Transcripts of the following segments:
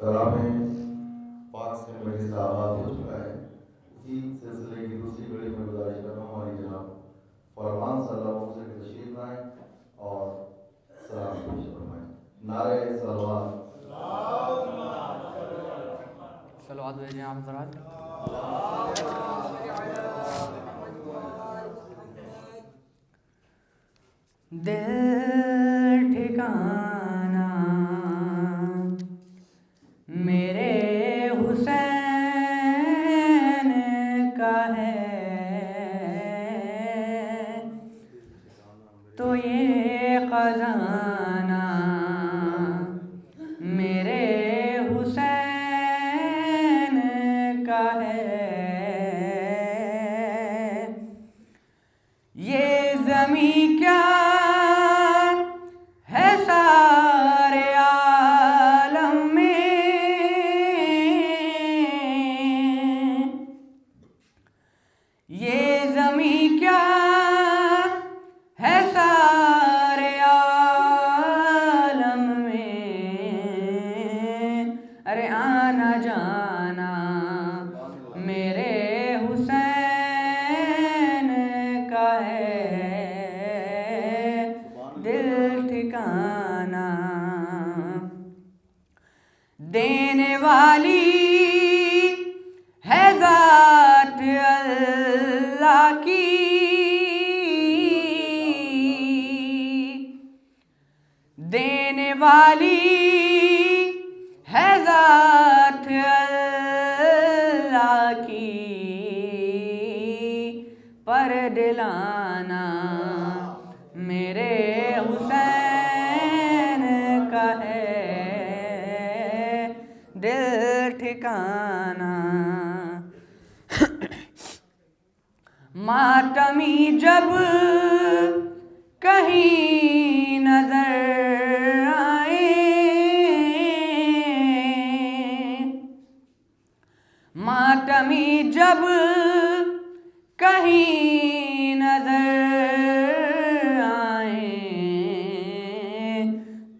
कलाम पाक से मजलिस का आगाज़ हो चुका है। इसी सिलसिले की दूसरी कड़ी में गुजारिश कर रहा हूँ हमारी जनाब फरमान सल्लल्लाहु अलैहि वसल्लम तशरीफ लाएं और सलाम पेश फरमाएं। नारे सलवात सलवात भेजें आप ज़रा। दिल ठिकाना मेरे हुसैन का है तो ये खजाना मेरे हुसैन का है। ये ज़मीं क्या है सारे आलम में, ये ज़मीं क्या है सारे आलम में। अरे आना जाना मेरे हुसैन का है दिल ठिकाना। देने वाली है ज़ात अल्लाह की, देने वाली है ज़ात अल्लाह की, पर दिलाना मेरे हुसैन का है दिल ठिकाना। मातमी जब कहीं नजर आए, मातमी जब कहीं नजर आए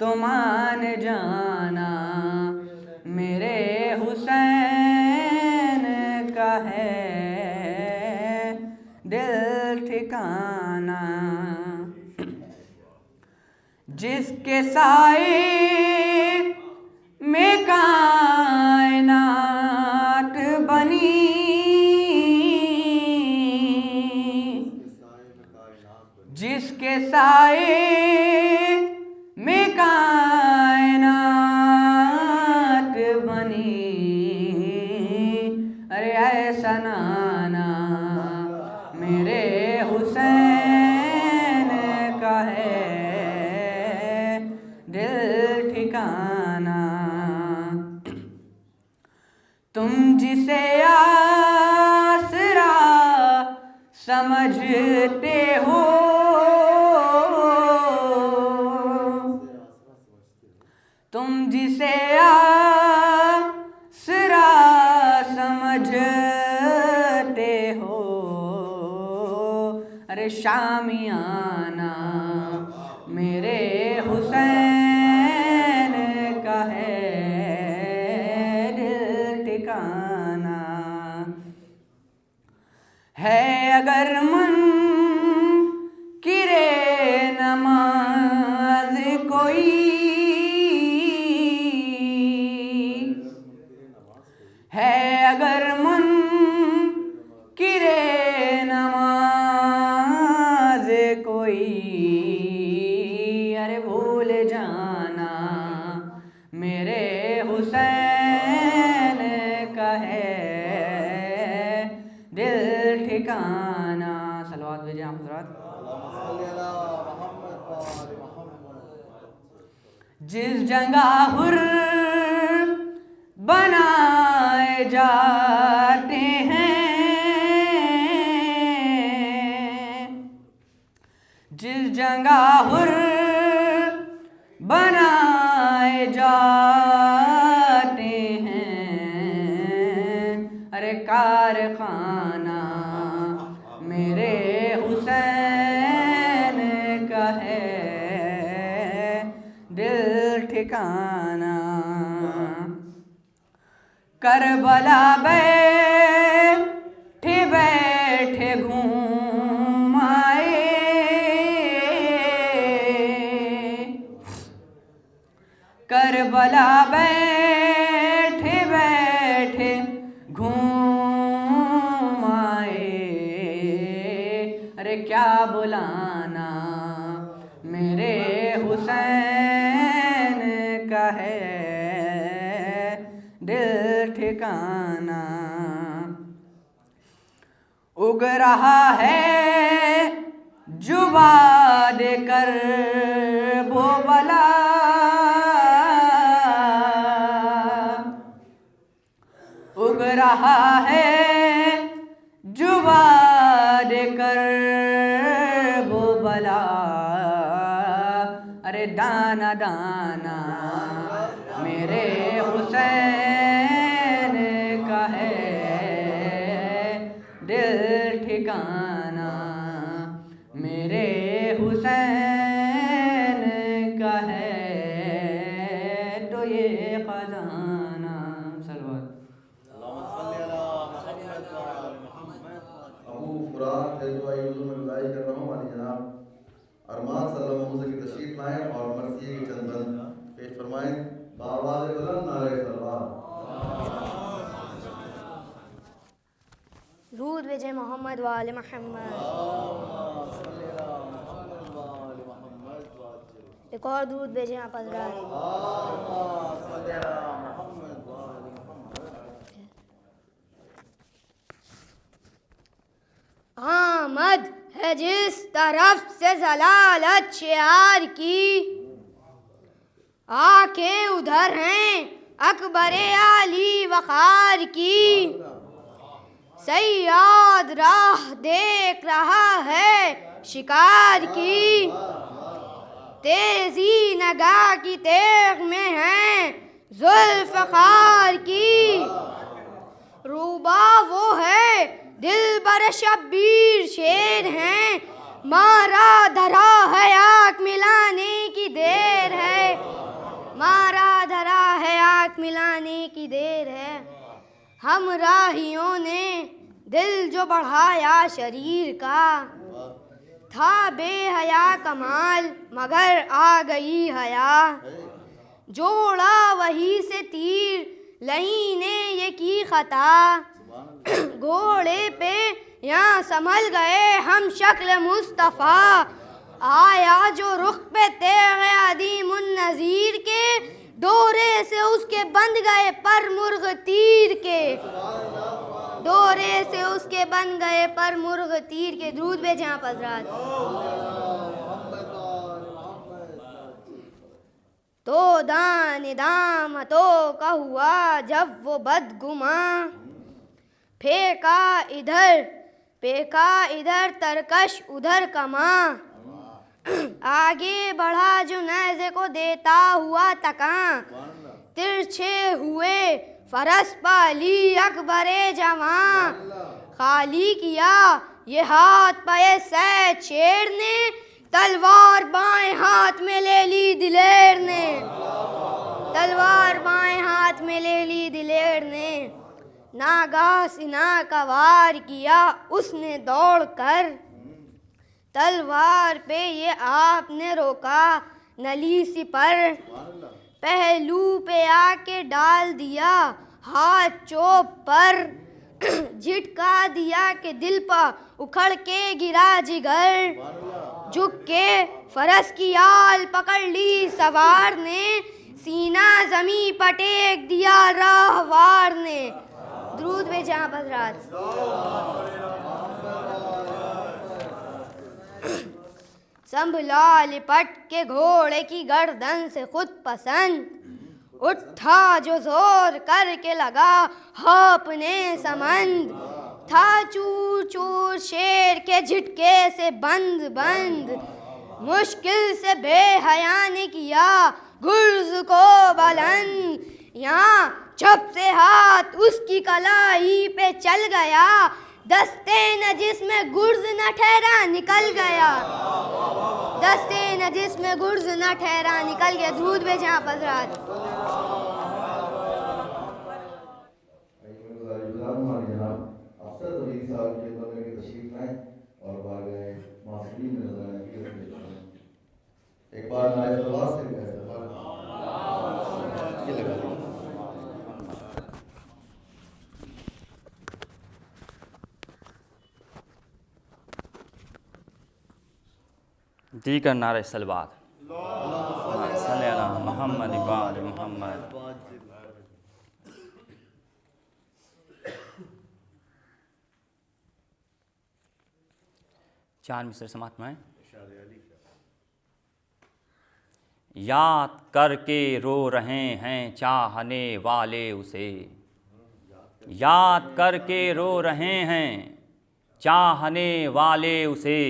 तो मान जाना मेरे हुसैन का है दिल ठिकाना। जिसके साए में कायनात बनी, जिसके साए में कायनात बनी। अरे ऐसा नाना मेरे हुसैन का है दिल ठिकाना। जिसे आसरा समझते हो, तुम जिसे आसरा समझते हो, अरे शामियाना मेरे हुसैन का है दिल ठिकाना। है अगर मुनकिरे नमाज कोई, है अगर मुनकिरे नमाज कोई, अरे भूल जाना मेरे हुसैन का है दिल ठिकाना। सलवात भेजें आप हज़रात। जिस जगह हुर बनाए जाते हैं, जिस जगह हुर बनाए जाते हैं, अरे कारखाना मेरे हुसैन का है दिल ठिकाना। करबला बैठे बैठे घूम आए, करबला बैठे बैठे घूम आए, अरे क्या बुलाना मेरे हुसैन का है दिल ठिकाना। उग रहा है जुबा देकर वो बला, उग रहा है जुबा देकर वो बला, अरे दाना दाना मेरे हुसैन का है दिल ठिकाना, मेरे हुसैन का है तो ये खजाना। सलवात। अबू फुरात है जो आयुज़ में बुलाई कर रहा हूँ वाली जनाब अरमान सल्लल्लाहु अलैहि वसल्लम की तशरीफ लाएं और मर्सिये की चंद बंद पेश फरमाएं। बावाज़ बुलंद नारे सलवात। रूद भेजे मोहम्मद वाले मोहम्मद। एक और दूध भेजे आप हज़रात। आमद है जिस तरफ से ज़लालत शियार की, आंखें उधर हैं अकबरे आली वक़ार की। सैयाद राह देख रहा है शिकार की, तेजी नगाह की तेग में है ज़ुल्फ़कार की। रूबा वो है दिल बर शब्बीर शेर हैं, मारा धरा है आँख मिलाने की देर है, मारा धरा है आँख मिलाने की देर है। हम राहियों ने दिल जो बढ़ाया शरीर का, था बेहया कमाल मगर आ गई हया। जोड़ा वही से तीर लही ने ये की खता, घोड़े पे यहाँ संभल गए हम शक्ल मुस्तफ़ा। आया जो रुख पे तेग़े अदीमुन नज़ीर के, डोरे से उसके बंध गए पर मुर्ग तीर के, डोरे से उसके बन गए पर मुर्ग तीर के। दूध भेजे आप हज़रात। तो दान दामतों का हुआ जब वो बदगुमा, फेंका इधर तरकश उधर कमा। आगे बढ़ा जो नेज़े को देता हुआ तका। तिरछे हुए फरस पाली अकबरे जवां। खाली किया ये हाथ पे सैद शेर ने, तलवार बाएं हाथ में ले ली दिलेर ने। तलवार बाएं हाथ में ले ली दिलेर ने। नागा सिना का वार किया उसने दौड़ कर। तलवार पे ये आपने रोका नली सी पर। पहलू पे आके डाल दिया हाथ चोप पर। झिटका दिया के दिल पर उखड़ के गिरा जिगर। झुक के फरस की आल पकड़ ली सवार ने। सीना जमी पटेक दिया राहवार ने। द्रूद भेजे आप हज़रात। संभला लिपट के घोड़े की गर्दन से खुद पसंद। उठा जो जोर करके लगा हाँपने समंद। था चूर चूर शेर के झटके से बंद बंद। मुश्किल से बेहया ने किया गुर्ज को बुलंद। यहाँ चप से हाथ उसकी कलाई पे चल गया। दस्ते न जिसमें गुर्ज न ठहरा निकल गया। दस्ते न जिसमें गुर्ज न ठहरा निकल गया। दूध भेजे आप हज़रात। एक बार नारे तलवार से गए ये लगा ली। दीगर नारे सलवात मोहम्मद इबाद मोहम्मद। चार मिसर समाप्त में। याद करके रो रहे हैं चाहने वाले उसे। याद करके रो रहे हैं चाहने वाले उसे।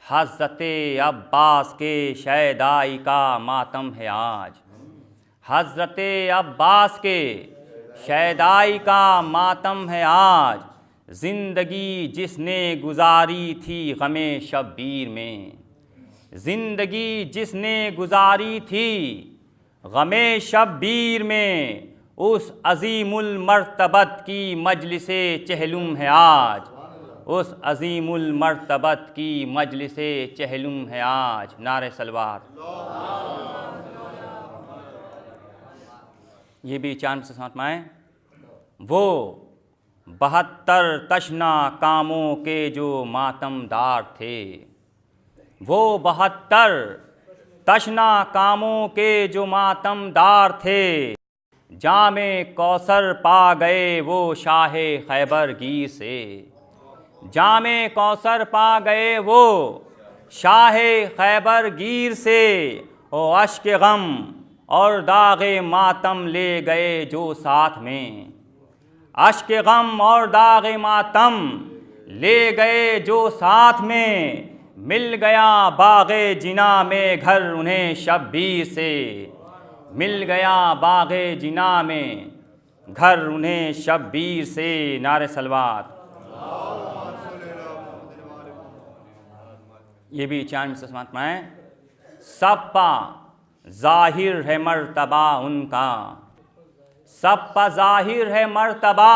हज़रते अब्बास के शैदाई का मातम है आज। हज़रते अब्बास के शैदाई का मातम है आज। ज़िंदगी जिसने गुजारी थी गमे शब्बीर में। ज़िंदगी जिसने गुजारी थी गमे शब्बीर में। उस अज़ीमुल मर्तबत की मजलिसे चहलुम है आज। उस अज़ीमुल मर्तबत की मजलिसे चहलुम है आज। नारे सलवार। ये भी चांद से साथ में। वो 72 तशना कामों के जो मातमदार थे। वो 72 तशना कामों के जो मातमदार थे। जामे कौसर पा गए वो शाहे खैबर गिर से। जामे कौसर पा गए वो शाहे खैबर गिर से। ओ अश्क गम और दागे मातम ले गए जो साथ में। अश्क गम और दागे मातम ले गए जो साथ में। मिल गया बाग़े जिना में घर उन्हें शब्बीर से। मिल गया बाग़े जिना में घर उन्हें शब्बीर से। नारे सलवात। ये भी चांद में समाप्त में। सब पा ज़ाहिर है मर्तबा उनका। सब पा ज़ाहिर है मर्तबा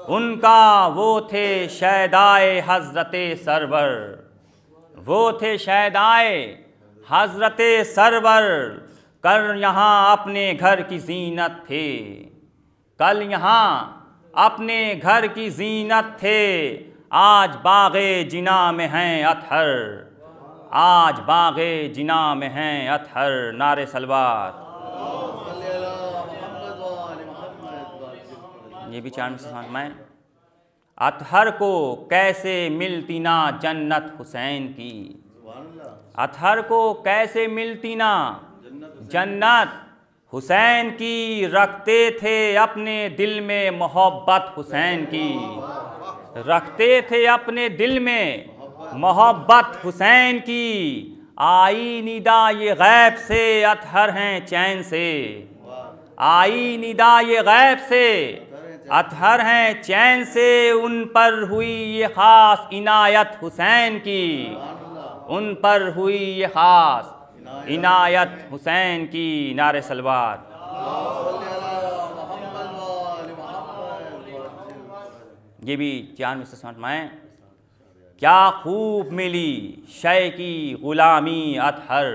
उनका। वो थे शैदाए हज़रते सरवर। वो थे शैदाए हज़रते सरवर। कल यहाँ अपने घर की ज़ीनत थे। कल यहाँ अपने घर की ज़ीनत थे। आज बाग़े जिना में हैं अतहर। आज बाग़े जिना में हैं अतहर। नारे सलवात। ये भी चांद से साथ में। अतहर को कैसे मिलती ना जन्नत हुसैन की। अतहर को कैसे मिलती ना जन्नत हुसैन की, रखते थे अपने दिल में मोहब्बत हुसैन की, रखते थे अपने दिल में मोहब्बत हुसैन की। आई निदा ये गैब से अतहर हैं चैन से, आई निदा ये गैब से अतहर हैं चैन से। उन पर हुई ये ख़ास इनायत हुसैन की, उन पर हुई ये ख़ास इनायत हुसैन की। नारे सलवात। ये भी जान में से समझ में क्या खूब मिली शह की ग़ुलामी अतहर,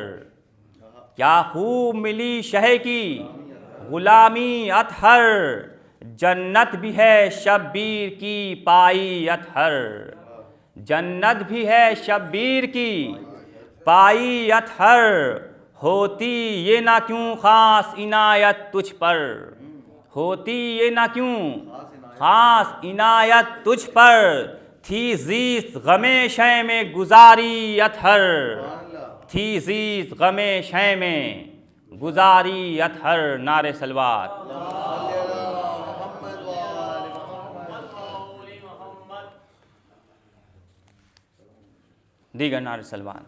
क्या खूब मिली शह की ग़ुलामी अतहर। जन्नत भी है शब्बीर की पाई अतहर, जन्नत भी है शब्बीर की पाई अतहर। होती ये ना क्यों ख़ास इनायत तुझ पर, होती ये ना क्यों ख़ास इनायत तुझ पर। थी ज़ीस्त गमे शय में गुजारी अतहर, थी ज़ीस्त गमे शय में गुजारी अतहर। नारे सलवात। दीगर नारे सलवात।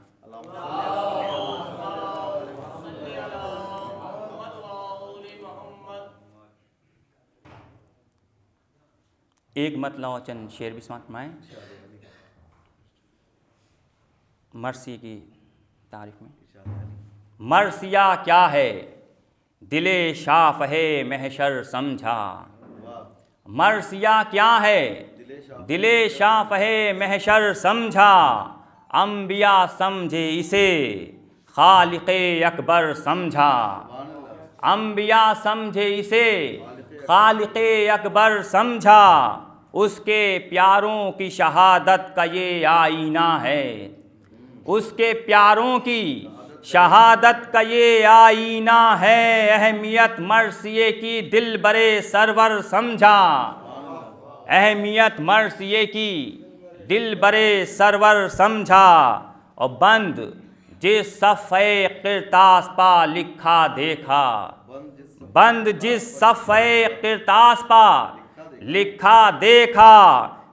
एक मतलब चंद शेर भी समाप्त में मरसी की तारीफ में। मरसिया क्या है दिले शाफ है महशर समझा, मरसिया क्या है दिले शाफ है महशर समझा। अंबिया समझे इसे खालिक़े अकबर समझा, अंबिया समझे इसे खालिक़े अकबर समझा। उसके प्यारों की शहादत का ये आईना है, उसके प्यारों की शहादत का ये आईना है। अहमियत मरसिये की दिल बरे सरवर समझा, अहमियत मरसिये की दिल बरे सरवर समझा। और बंद जिस सफ़े किरतास पा लिखा देखा, बंद जिस सफ़े किरतास पा लिखा देखा।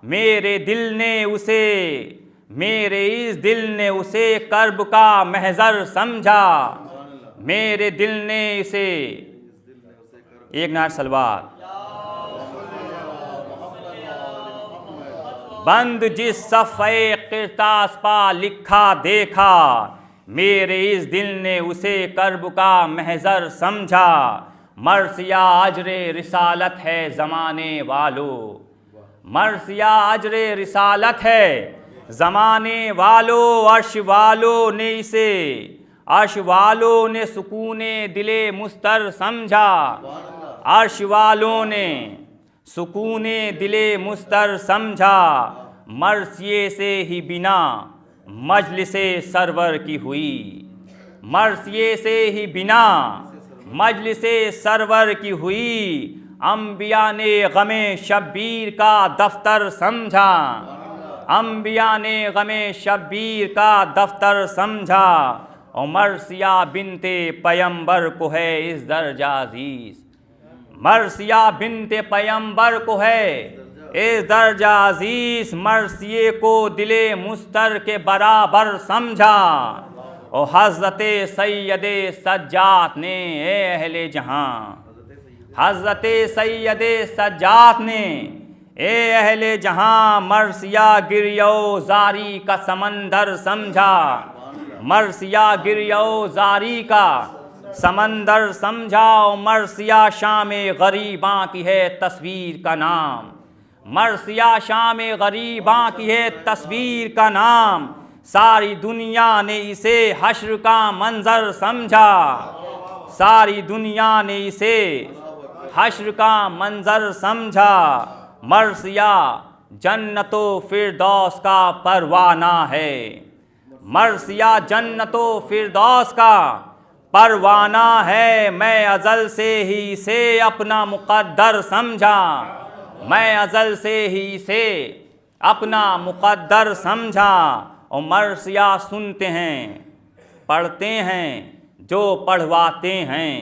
मेरे दिल ने उसे, मेरे इस दिल ने उसे कर्ब का महज़र समझा, मेरे दिल ने इसे। एक नार सलवार। बंद जिस सफ़े किरतास पा लिखा देखा, मेरे इस दिल ने उसे कर्ब का महज़र समझा। मरसिया अजरे रिसालत है ज़माने वालों, मरसिया अजरे रिसालत है ज़माने वालों। अर्श वालों ने इसे, अर्श वालों ने सुकूने दिले मुस्तर समझा, अर्श वालों ने सुकूने दिले मुस्तर समझा। मरसिये से ही बिना मजलिसे सरवर की हुई, मरसिये से ही बिना मजलिसे सरवर की हुई। अंबिया ने गमे शब्बीर का दफ्तर समझा, अंबिया ने गमे शब्बीर का दफ्तर समझा। और मरसिया बिनते पैगंबर को है इस दर्जा अजीज़, मरसिया बिनते पैगंबर को है इस दर्जा अजीज़। मरसिये को दिले मुस्तर के बराबर समझा। और हज़रते सैयदे सज्जात ने ए अहले जहाँ, हज़रते सैयदे सज्जात ने ए अहले जहाँ मरसिया गिरियो जारी का समंदर समझा, मरसिया गिरियो जारी का समंदर समझा। और मरसिया शाम गरीबां की है तस्वीर का नाम, मरसिया शाम गरीबां की है तस्वीर का नाम। सारी दुनिया ने इसे हश्र का मंजर समझा, सारी दुनिया ने इसे हश्र का मंजर समझा। मरसिया जन्नतो फिरदौस का परवाना है, मरसिया जन्नतो फिरदौस का परवाना है। मैं अज़ल से ही इसे अपना मुक़द्दर समझा, मैं अज़ल से ही इसे अपना मुक़द्दर समझा। और मरसिया सुनते हैं पढ़ते हैं जो पढ़वाते हैं,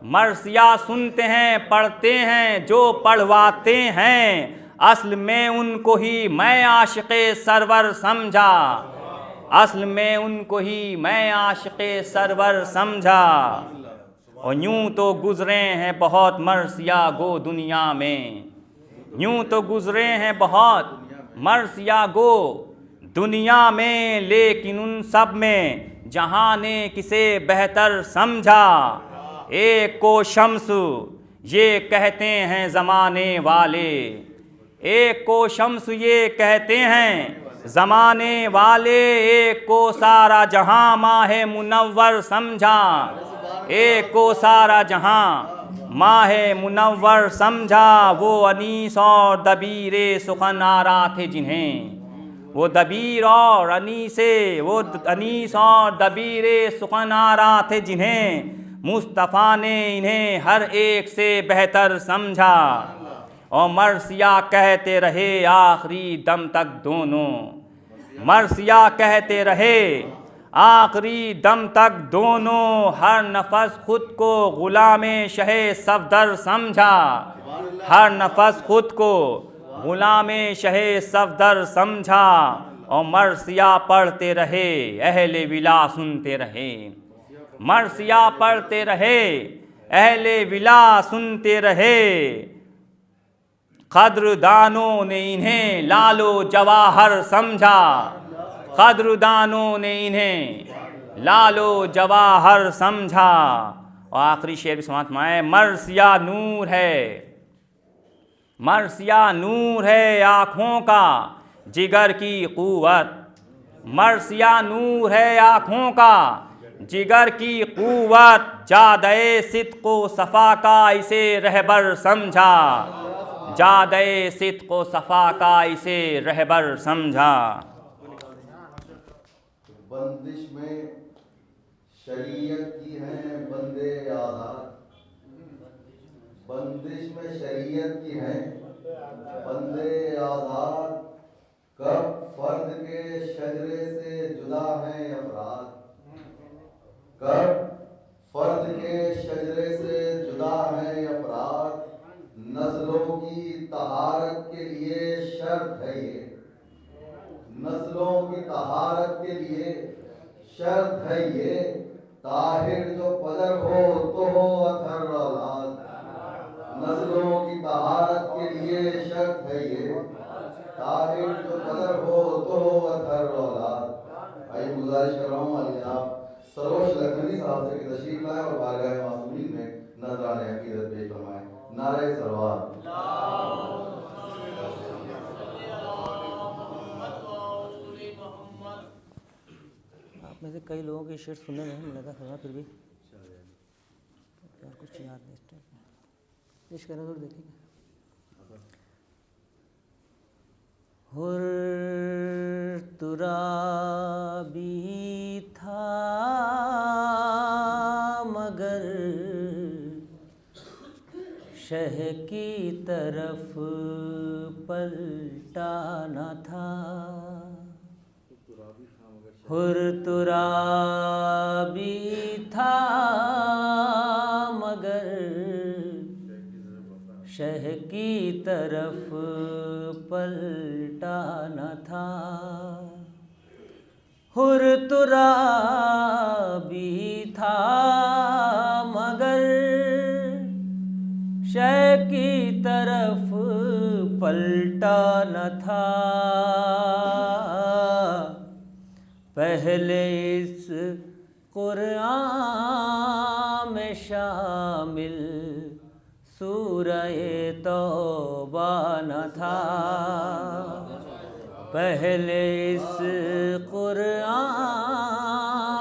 मरसिया सुनते हैं पढ़ते हैं जो पढ़वाते हैं, असल में उनको ही मैं आशिक़े सरवर समझा, असल में उनको ही मैं आशिक़े सरवर समझा। और यूं तो गुज़रे हैं बहुत मरसिया गो दुनिया में, यूं तो गुज़रे हैं बहुत मरसिया गो दुनिया में, लेकिन उन सब में जहाँ ने किसे बेहतर समझा। एक को शम्सु ये कहते हैं ज़माने वाले, एक को शम्सु ये कहते हैं ज़माने वाले, एक को सारा जहां माहे मुनव्वर समझा, एक को सारा जहां माहे मुनव्वर समझा। वो अनीस और दबीरे सुखन आरा थे जिन्हें, वो दबीर और अनीसे, वो अनीस और दबीरे सुखन आरा थे जिन्हें मुस्तफ़ा ने इन्हें हर एक से बेहतर समझा। और मरसिया कहते रहे आखिरी दम तक दोनों, मरसिया कहते रहे आखिरी दम तक दोनों, हर नफस खुद को गुलामे शहे सफदर समझा, हर नफस खुद को गुलामे शहे सफदर समझा। और मरसिया पढ़ते रहे अहले विला सुनते रहे, मरसिया पढ़ते रहे अहले विला सुनते रहे। क़द्रदानों ने इन्हें लालो जवाहर समझा, क़द्रदानों ने इन्हें लालो जवाहर समझा। और आखिरी शेर भी समाप्त माए, मरसिया नूर है, मरसिया नूर है आँखों का जिगर की क़ुव्वत, मरसिया नूर है आँखों का जिगर की क़ुव्वत। जादे सिद्क़ो सफ़ा का इसे रहबर समझा, जादे सिद्क़ो सफ़ा का इसे रहबर समझा। बंदिश में शरीयत की हैं बंदे आज़ाद, बंदिश में शरीयत की हैं बंदे आज़ाद, कब फर्द के शजरे से जुदा हैं अफराद, कब फर्द के शजरे से जुदा हैं अफराद। नस्लों की तहारत के लिए शर्त है ये, नस्लों की तहारत के लिए शर्त है ये, ताहिर जो पदर हो तो हो अथर औलाद। नस्लों की तहारत के लिए शर्त है ये, ताहिर जो पदर हो तो हो अथर औलाद। आइए गुजारिश कर रहा हूँ माली जनाब सरोश लखनवी साहब से कि तशरीफ लाए और बारगाह मासूमीन में नजराने अकीदत पेश फरमाएं। नारे सलवात। आप में से कई लोगों के शेर सुनने नहीं मिला था, सुना फिर भी यार कुछ याद नहीं। पेश करना तो देखेंगे। हुर तुराबी था मगर शह की तरफ पलटा न था, हुर तुराबी था मगर शह की तरफ पलटा न था, हुर तुराबी था मगर शह की तरफ पलटा न था। पहले इस कुरान में शामिल सूरह तौबा न था, पहले इस कुरान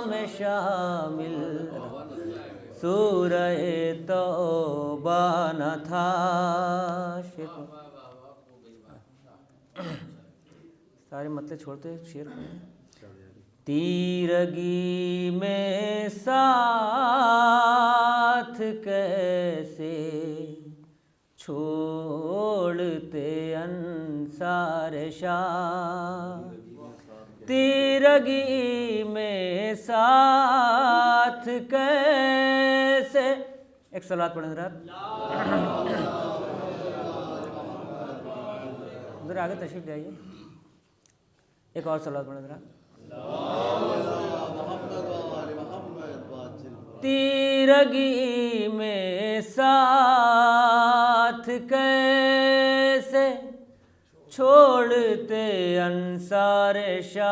में शामिल सूरह तौबा न था। सारे मतलब छोड़ते शेर को। तीरगी में साथ कैसे छोड़ते अंसार शाह, तीरगी में साथ कैसे एक सलात पढ़ें जरा। उधर आगे तशरीफ ले आइए। एक और सलात पढ़ें जरा। तीरगी में साथ कैसे छोड़ते अंसार शाह,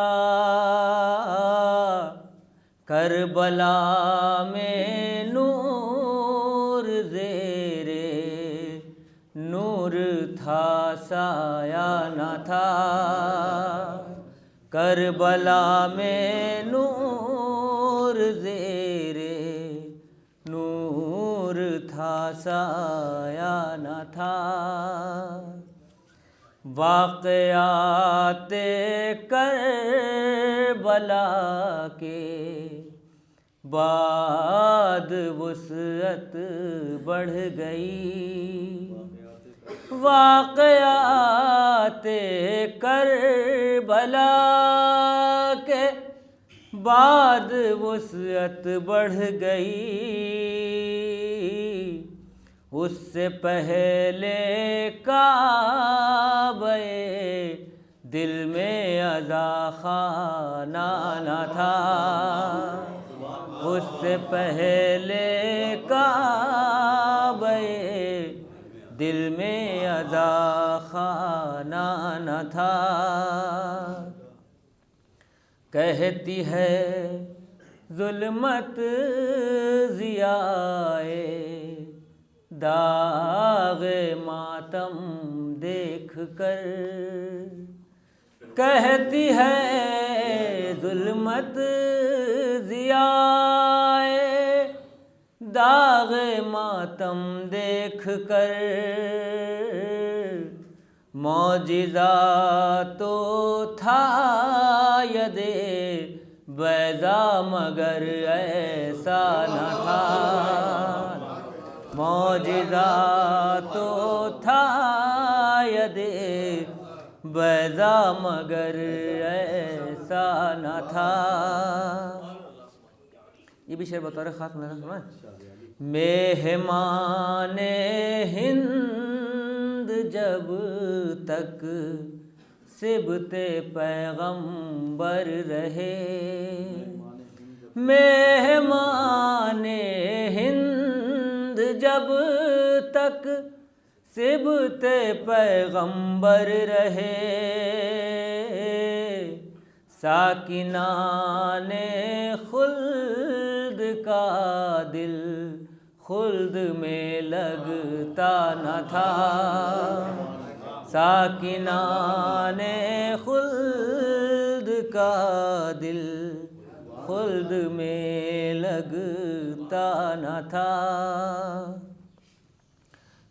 करबला में नूर ज़ेरे नूर था साया न था, करबला में नूर ज़ेरे नूर था साया न था। वाक़याते करबला के बाद वुसअत बढ़ गई, वाक़याते करबला के बाद वुसअत बढ़ गई। उससे पहले काबे दिल में अज़ा खाना न था, उससे पहले काबे दिल में अज़ा खाना न था। कहती है ज़ुल्मत ज़ियाए दाग़े मातम देख कर, कहती है ज़ुल्मत ज़ियाए दाग़े मातम देख कर। मौजिज़ा तो था यदे बैज़ा मगर ऐसा न था, मौजिज़ा तो था यदे बैज़ा मगर ऐसा न था। ये भी शेर बतौर ख़ास सुना सुना। मेहमाने हिंद जब तक सिबते पैगंबर रहे, मेहमाने हिंद जब तक सिबते पैगंबर रहे, साकिनाने खुल्द का दिल खुल्द में लगता न था, साकिनाने खुल्द का दिल खुल्द में लगता न था।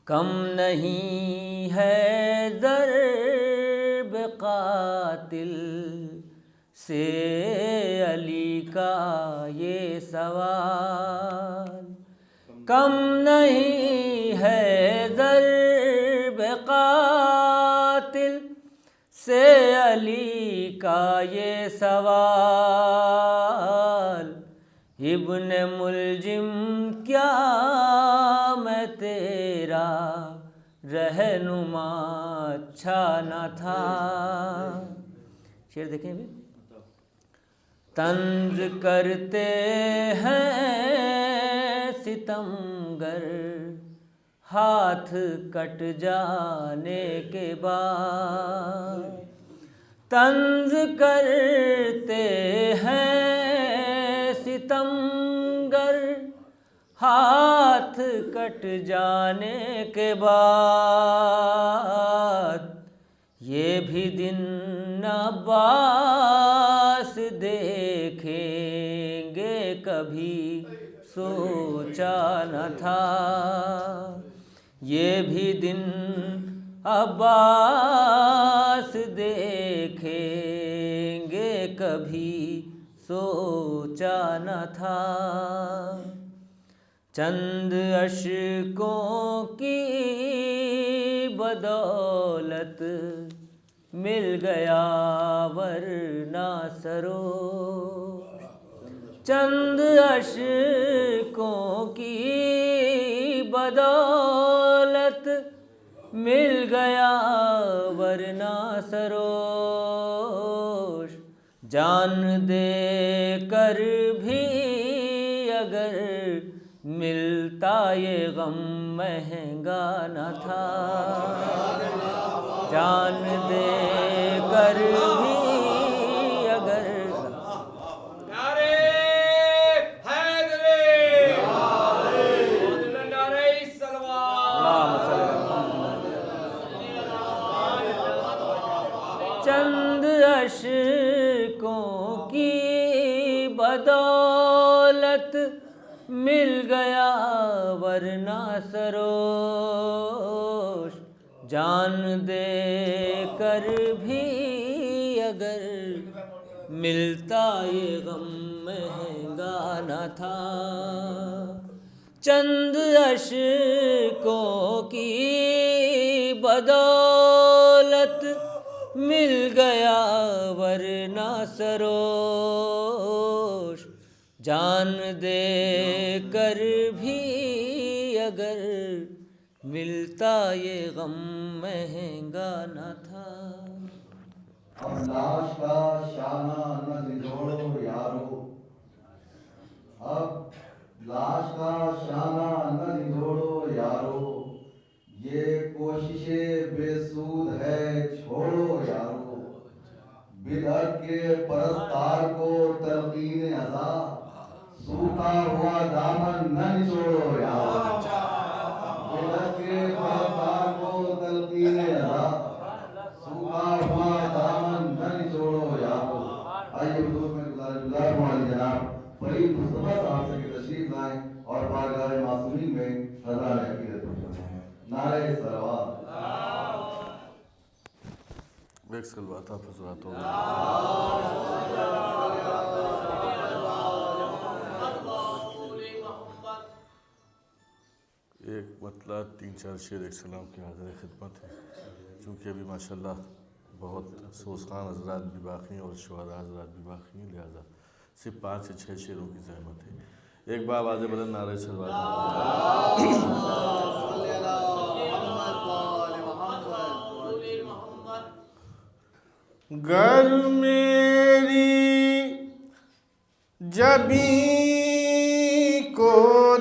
कम नहीं है ज़र्ब कातिल से अली का ये सवाल, कम नहीं है ज़र्ब कातिल से अली का ये सवाल। इब्न मुलजिम क्या मैं तेरा रहनुमा अच्छा न था। शेर देखें अभी। तंज करते हैं सितमगर हाथ कट जाने के बाद, तंज करते हैं सितमगर हाथ कट जाने के बाद। ये भी दिन अब्बास देखेंगे कभी सोचा न था, ये भी दिन अब्बास देखेंगे कभी सोचा न था। चंद अशकों की बदौलत मिल गया वरना सरो, चंद अशकों की बदौलत मिल गया वरना सरोश, जान दे कर भी अगर मिलता ये गम महंगा न था, जान दे कर भी अगर। चंद अशकों की बदौलत मिल गया वरना सरोश, जान दे कर भी अगर मिलता ये गम महंगा न था। चंद अशकों की बदौलत मिल गया वरना सरोश, जान दे कर भी अगर मिलता ये गम महंगा न था। अब लाश का शाना न झिझोड़ो यारो, अब लाश का शाना न झिझोड़ो यारो, ये कोशिशें बेसूद है छोड़ो यारो, बिदअत के परस्तार को तलकीन अज़ा, सूखा हुआ दामन न निचोड़ो यारो, बिदअत के परस्तार को तलकीन अज़ा, सूखा हुआ दामन न निचोड़ो यारो। आइए हुजूर में गुज़ारिश जनाब फरीद मुस्तफा साहब से कि तशरीफ लाएं और बारगाह मासूमीन में नज़राने अकीदत पेश करें। नारे सलवात। एक सलवात आप हज़रात हो। एक मतलब 3-4 शेर एक सलाम की हाज़िर खिदमत है, चूँकि अभी माशाल्लाह बहुत सोसखान हज़रात भी बाकी हैं और शुहदा हज़रात भी बाकी हैं, लिहाजा सिर्फ 5 से 6 शेरों की ज़हमत है। एक बार आवाज़ बुलंद नारे सलवात। गर मेरी जबी को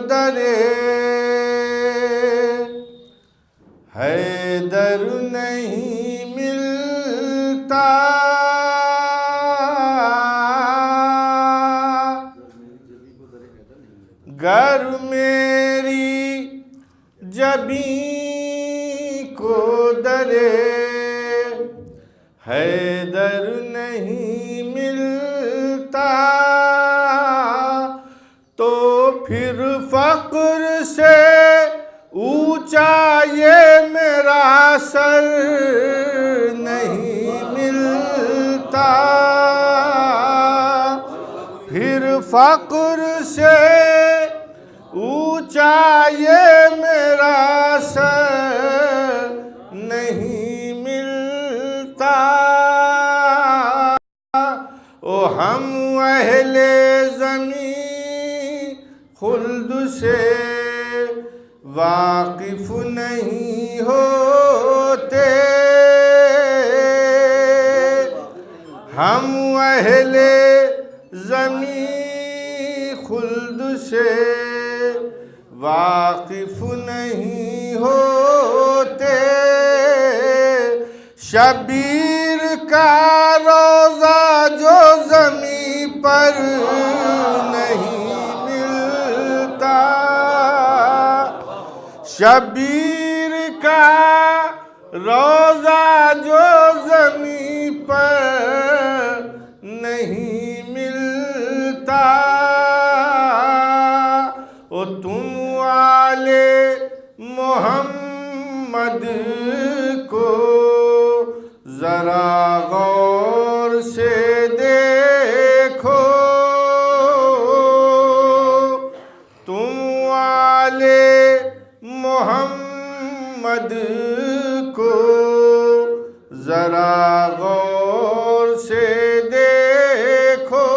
दरे हैदर नहीं मिलता, गर मेरी जबी को दरे हैदर नहीं मिलता, तो फिर फ़क्र से ऊंचा ये मेरा सर नहीं मिलता, फिर फ़क्र से ऊंचा ये मेरा सर नहीं मिलता। ओ हम अहले ज़मीं खुल्द से वाकिफ नहीं होते, हम अहले ज़मीं खुल्द से वाकिफ नहीं होते, शबीर का रोज़ा जो ज़मीं पर नहीं मिलता, शबीर का रोज़ा जो ज़मीं पर नहीं मिलता, ओ तुम वाले मोहम्मद को ज़रा गौर से देखो, तुम वाले मोहम्मद को ज़रा गौर से देखो,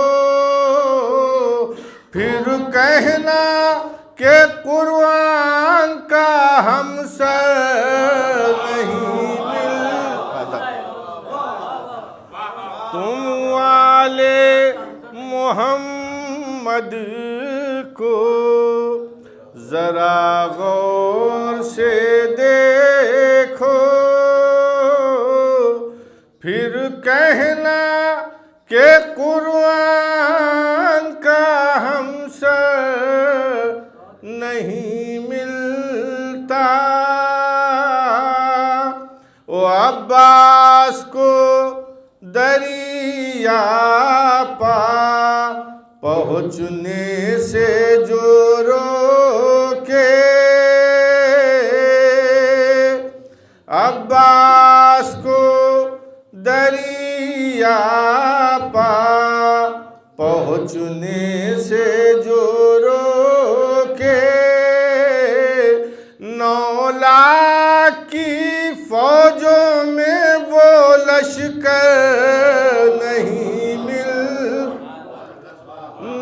फिर कहना कि कुरान का हमसर नहीं मिलता। तुम वाले मोहम्मद को जरा गौर से देखो, फिर कहना कि कुरान का हमसर नहीं मिलता। ओ अब्बास को दरिया पा पहुँचने से जो रोके, अब्बास को दरिया पा पहुँचने से जो रोके, 9 लाख की फौजों में वो लश्कर नहीं मिल,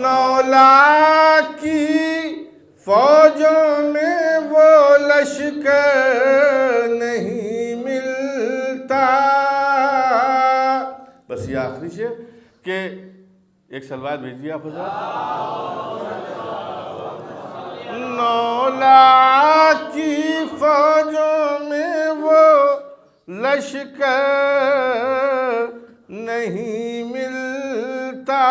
9 लाख की फौजों में वो लश्कर नहीं मिलता। बस ये आखिरी शेर कि एक सलवार भेजिए आप हज़रात। 9 लाख की फौजों में वो लश्कर नहीं मिलता।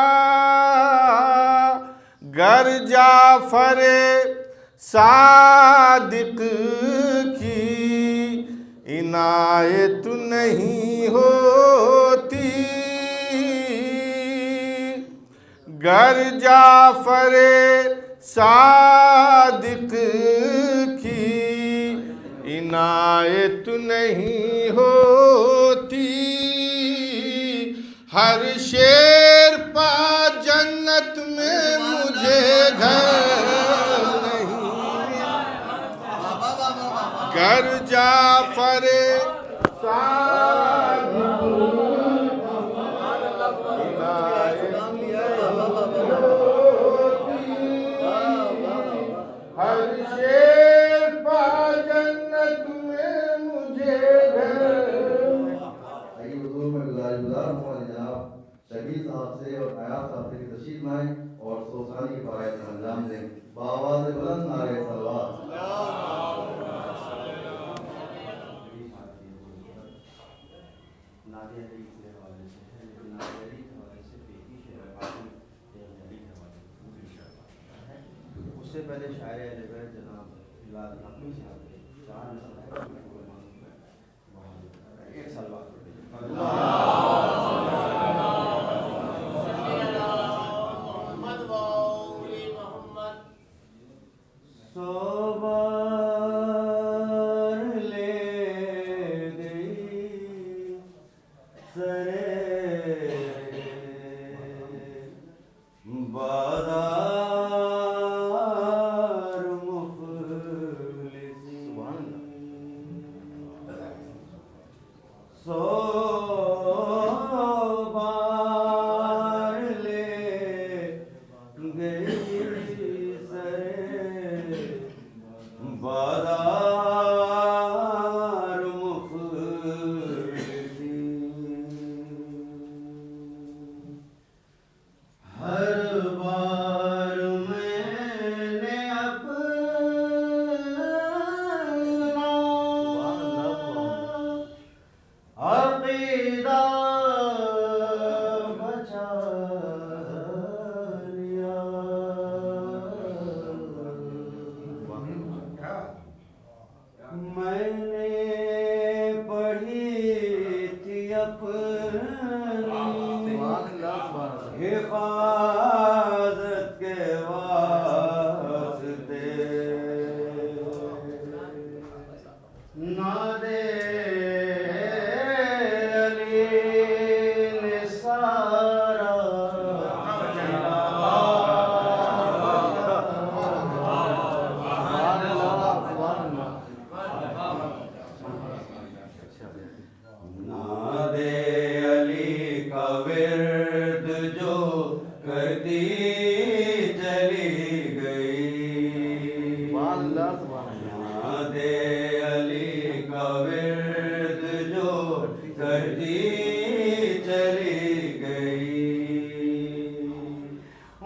गर जाफर सादिक की इनायत नहीं होती, गर जाफर सादिक की इनायत नहीं होती। हर शेर पा जन्नत में मुझे घर नहीं, गर जाफर सादिक हर शेर पा जन्नत में मुझे घर। आइए हुजूर में गुज़ार हूँ जनाब शकील साहब से और अयाज साहब से तशरीफ लाएं और सोसानी के फ़राइज़ का अंजाम दें। बाआवाज़ बुलंद नारे सलवात। उससे पहले शायर अहले बैत जनाब फिलहाल नकवी साहब एक साल बाद हिफाजत के वास्ते नादे अली करती चली गई।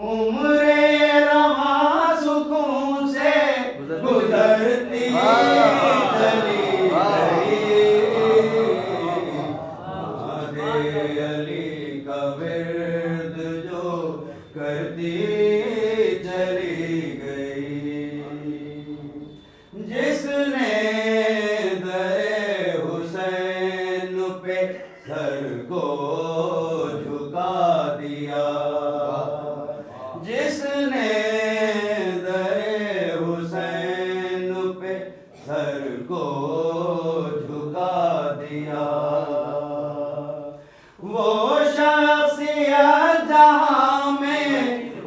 उम्रे रवा सुकून से गुजरती चली गई। आदे अली का विर्द जो करती चली गई। जिसने दरे हुसैन पे सर को झुका दिया, जिसने दरे हुसैन पे सर को झुका दिया, वो शख्सियत जहां में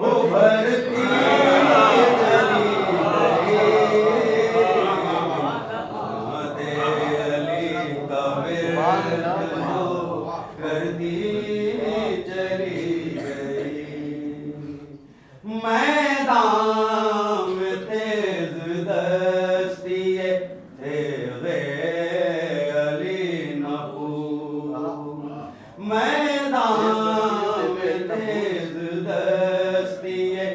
उभरती चली गई। आदे अली का विर्द जो करती चली गई। मैदान में तेज दस्तिए थे अली नपूर। मैदान में तेज दस्तिए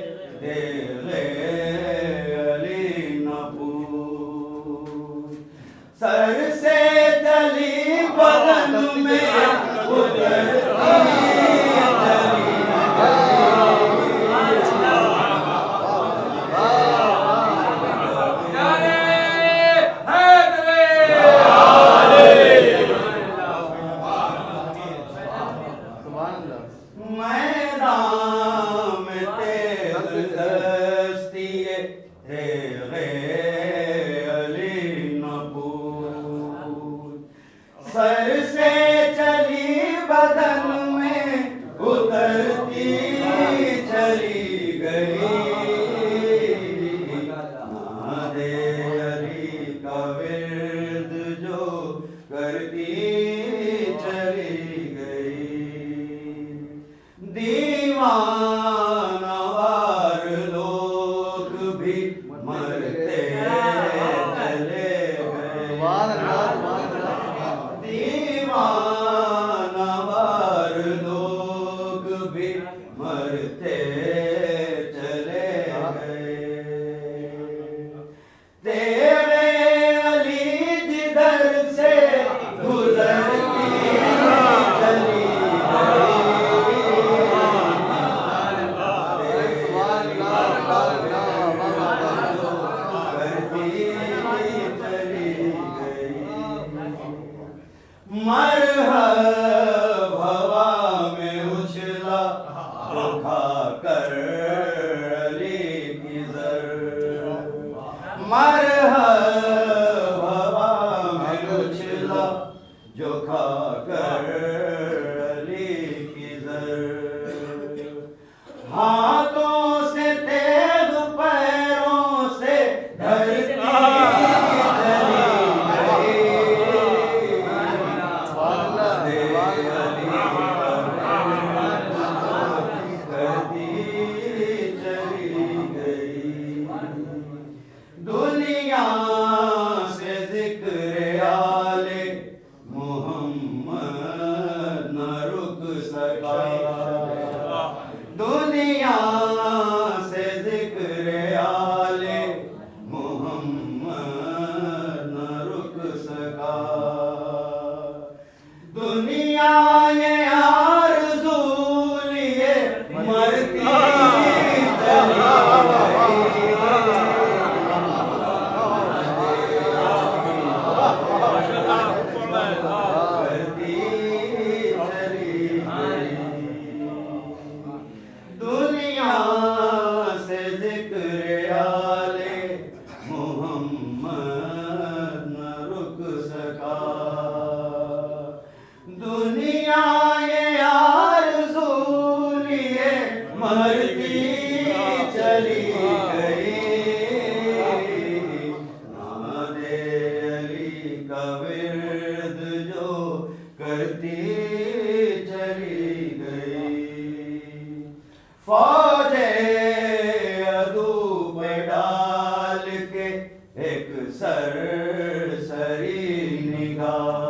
थे अली नपूर। सर से चली बदन में उतरती चली मैदान में तेज दस्तिए थे अली नपूर। सर से चली बदन में उतरती चली गई। आदे अली का विर्द जो करती चली गई। दीवानवार लोग भी मरते चले गए। दीवानवार लोग भी मरते चले गए। तेरे अली जिधर से गुजरती चली मरहब हवा में उछला खाकर अली की जर। मरहब हवा में उछला जो खाकर अली की जर। हाथों से तेज पैरों से धरती चली गई। दुनिया से जिक्र आले मोहम्मद न रुक सका। दुनिया से जिक्र आले मोहम्मद न रुक सका। दुनिया ये आरज़ू लिए मरती चली गई। दुनिया से जिक्र आले मोहम्मद न रुक सका। दुनिया ये आरज़ू लिए मरती चली गई। आदे अली का विर्द जो करती चली गई। फौजे अदू पे डाल के एक सरसरी निगाह।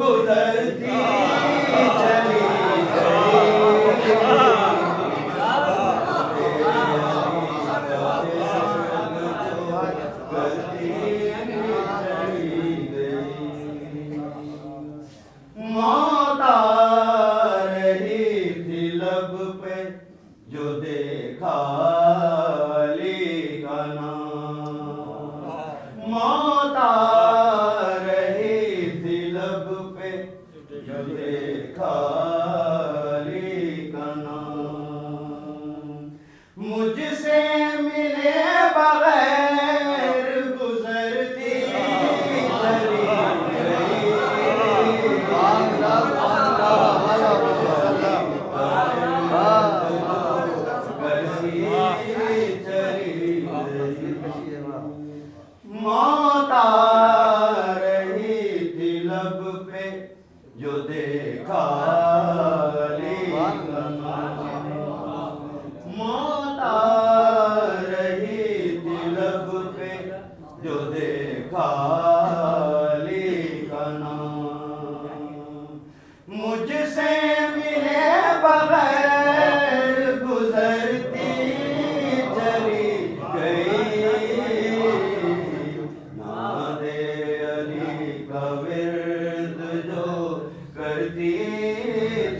गुजरती चली मौत आ रही थी लब पे जो देखा अली का नाम। मौत आ रही थी लब पे जो देखा अली का नाम। मुझसे मिले बगैर गुजरती चली मौत आ रही थी लब पे जो देखा अली का नाम। मौत आ रही थी लब पे जो देखा अली का नाम। मुझसे मिले बगैर गुजरती चली गई। नादे अली का विर्द जो करती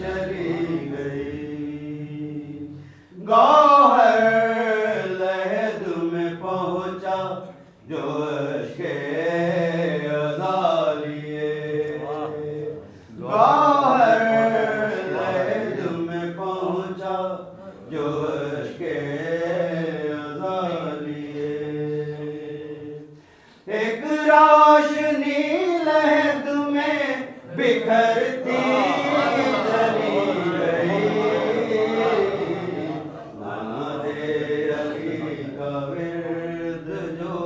चली गई। गौहर लहद में पहुंचा जो अश्के अज़ा लिए। गौहर लहद में पहुंचा जो अश्के अज़ा लिए। एक रोशनी लहद में बिखरती चली गई। नादे अली का विर्द जो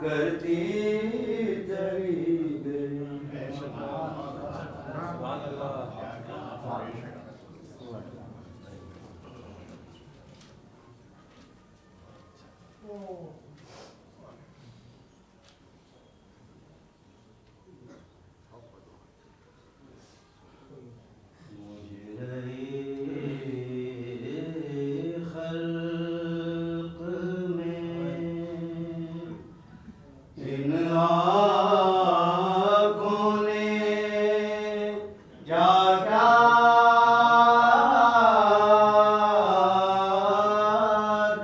करती चली गई। खल्क में इन आँखों ने क्या क्या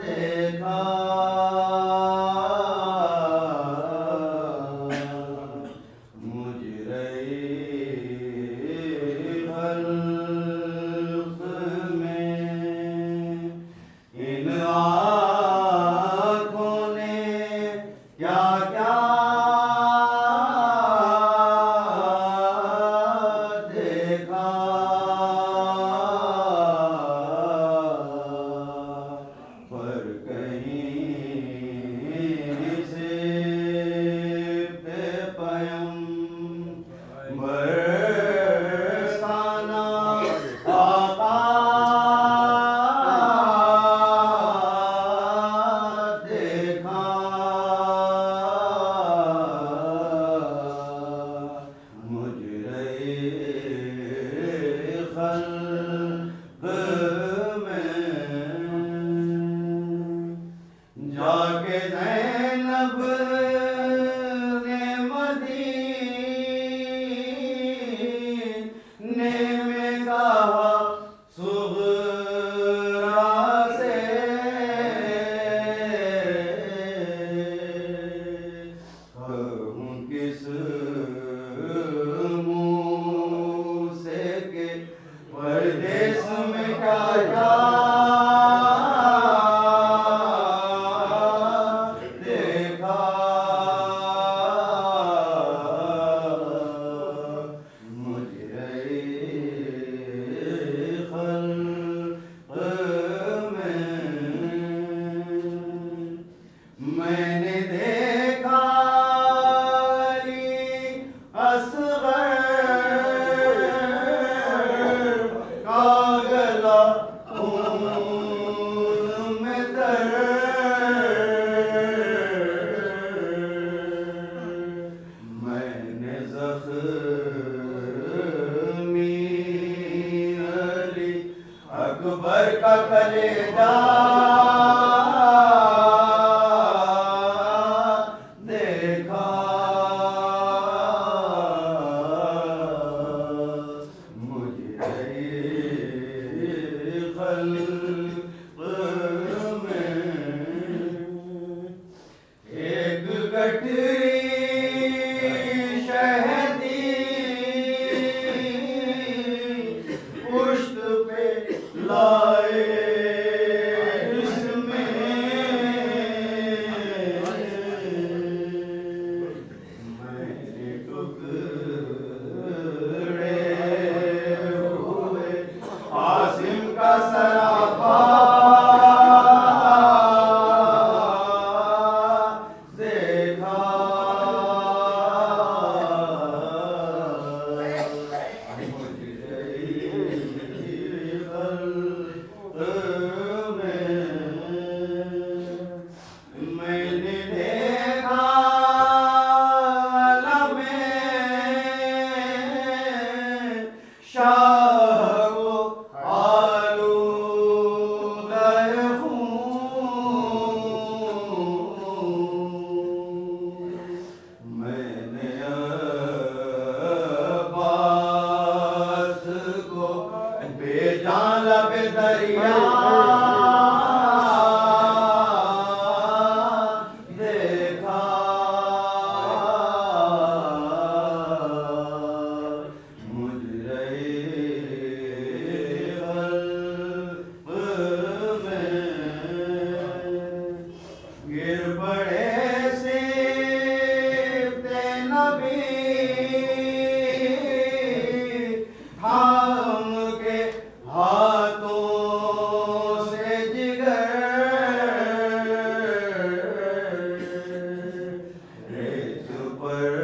देखा। मुझ रही खल्क में इन आँखों ने क्या क्या देखा। अकबर का कलेजा देखा, मुझे खल्क़ में एक गठरी शहदी पुष्ट पे लाए इसमें मैंने टुकड़े हुए आसिम का सरापा देखा, मैंने देखा लम्हे शाह को आलूदे खून, मैंने अब्बास को बेजान लबे दरिया देखा, मुझ रहे क़ल्ब में गिर पड़े सिफ़्ते नबी थाम के हाथों से जिगर, रेत पर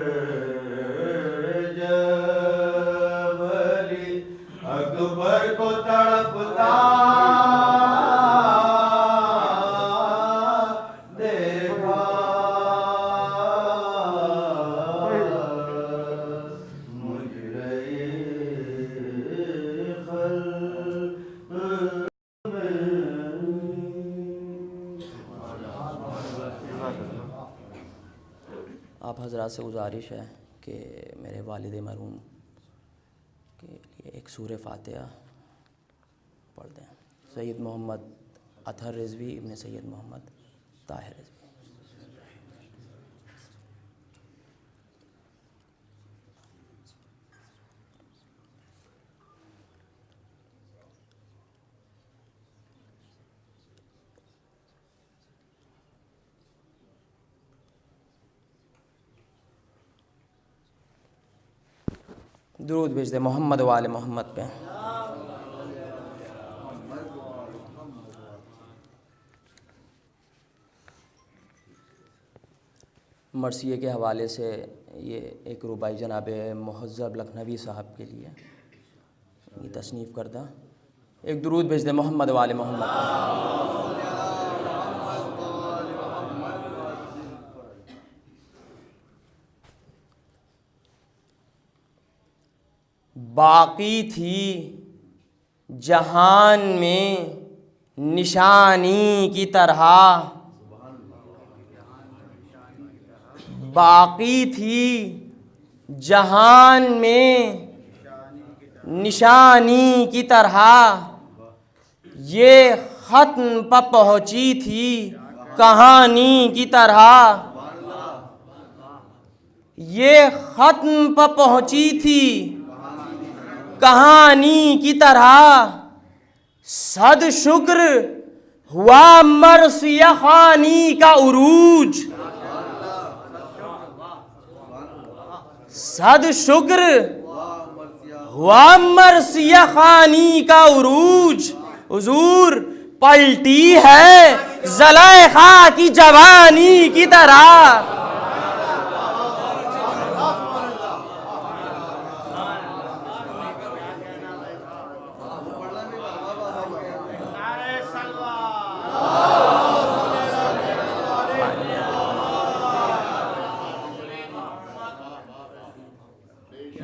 जब अली अकबर को तड़पता देखा, मुझ रहे खल्क़ में। आप हजरात से गुजारिश है कि मेरे वालिद मरहूम के लिए एक सूरह फातिहा पढ़ दें। सैयद मोहम्मद अतहर रिजवी इब्न सैयद मोहम्मद ताहिर रिजवी। दुरूद भेज दे मोहम्मद वाले मोहम्मद पे। मरसिए के हवाले से ये एक रुबाई जनाब मुहज़्ज़ब लखनवी साहब के लिए ये तसनीफ़ करदा। एक दुरूद भेज दे मोहम्मद वाले मोहम्मद पे। बाकी थी जहान में निशानी की तरह, बाकी थी जहान में निशानी की तरह, ये ख़त्म पर पहुँची थी कहानी की तरह, ये ख़त्म पर पहुँची थी कहानी की तरह। सद शुक्र हुआ मरसिया खानी का उरूज, सद शुक्र हुआ मरसिया खानी का उरूज। हुजूर पलटी है ज़ुलेखा की जवानी की तरह,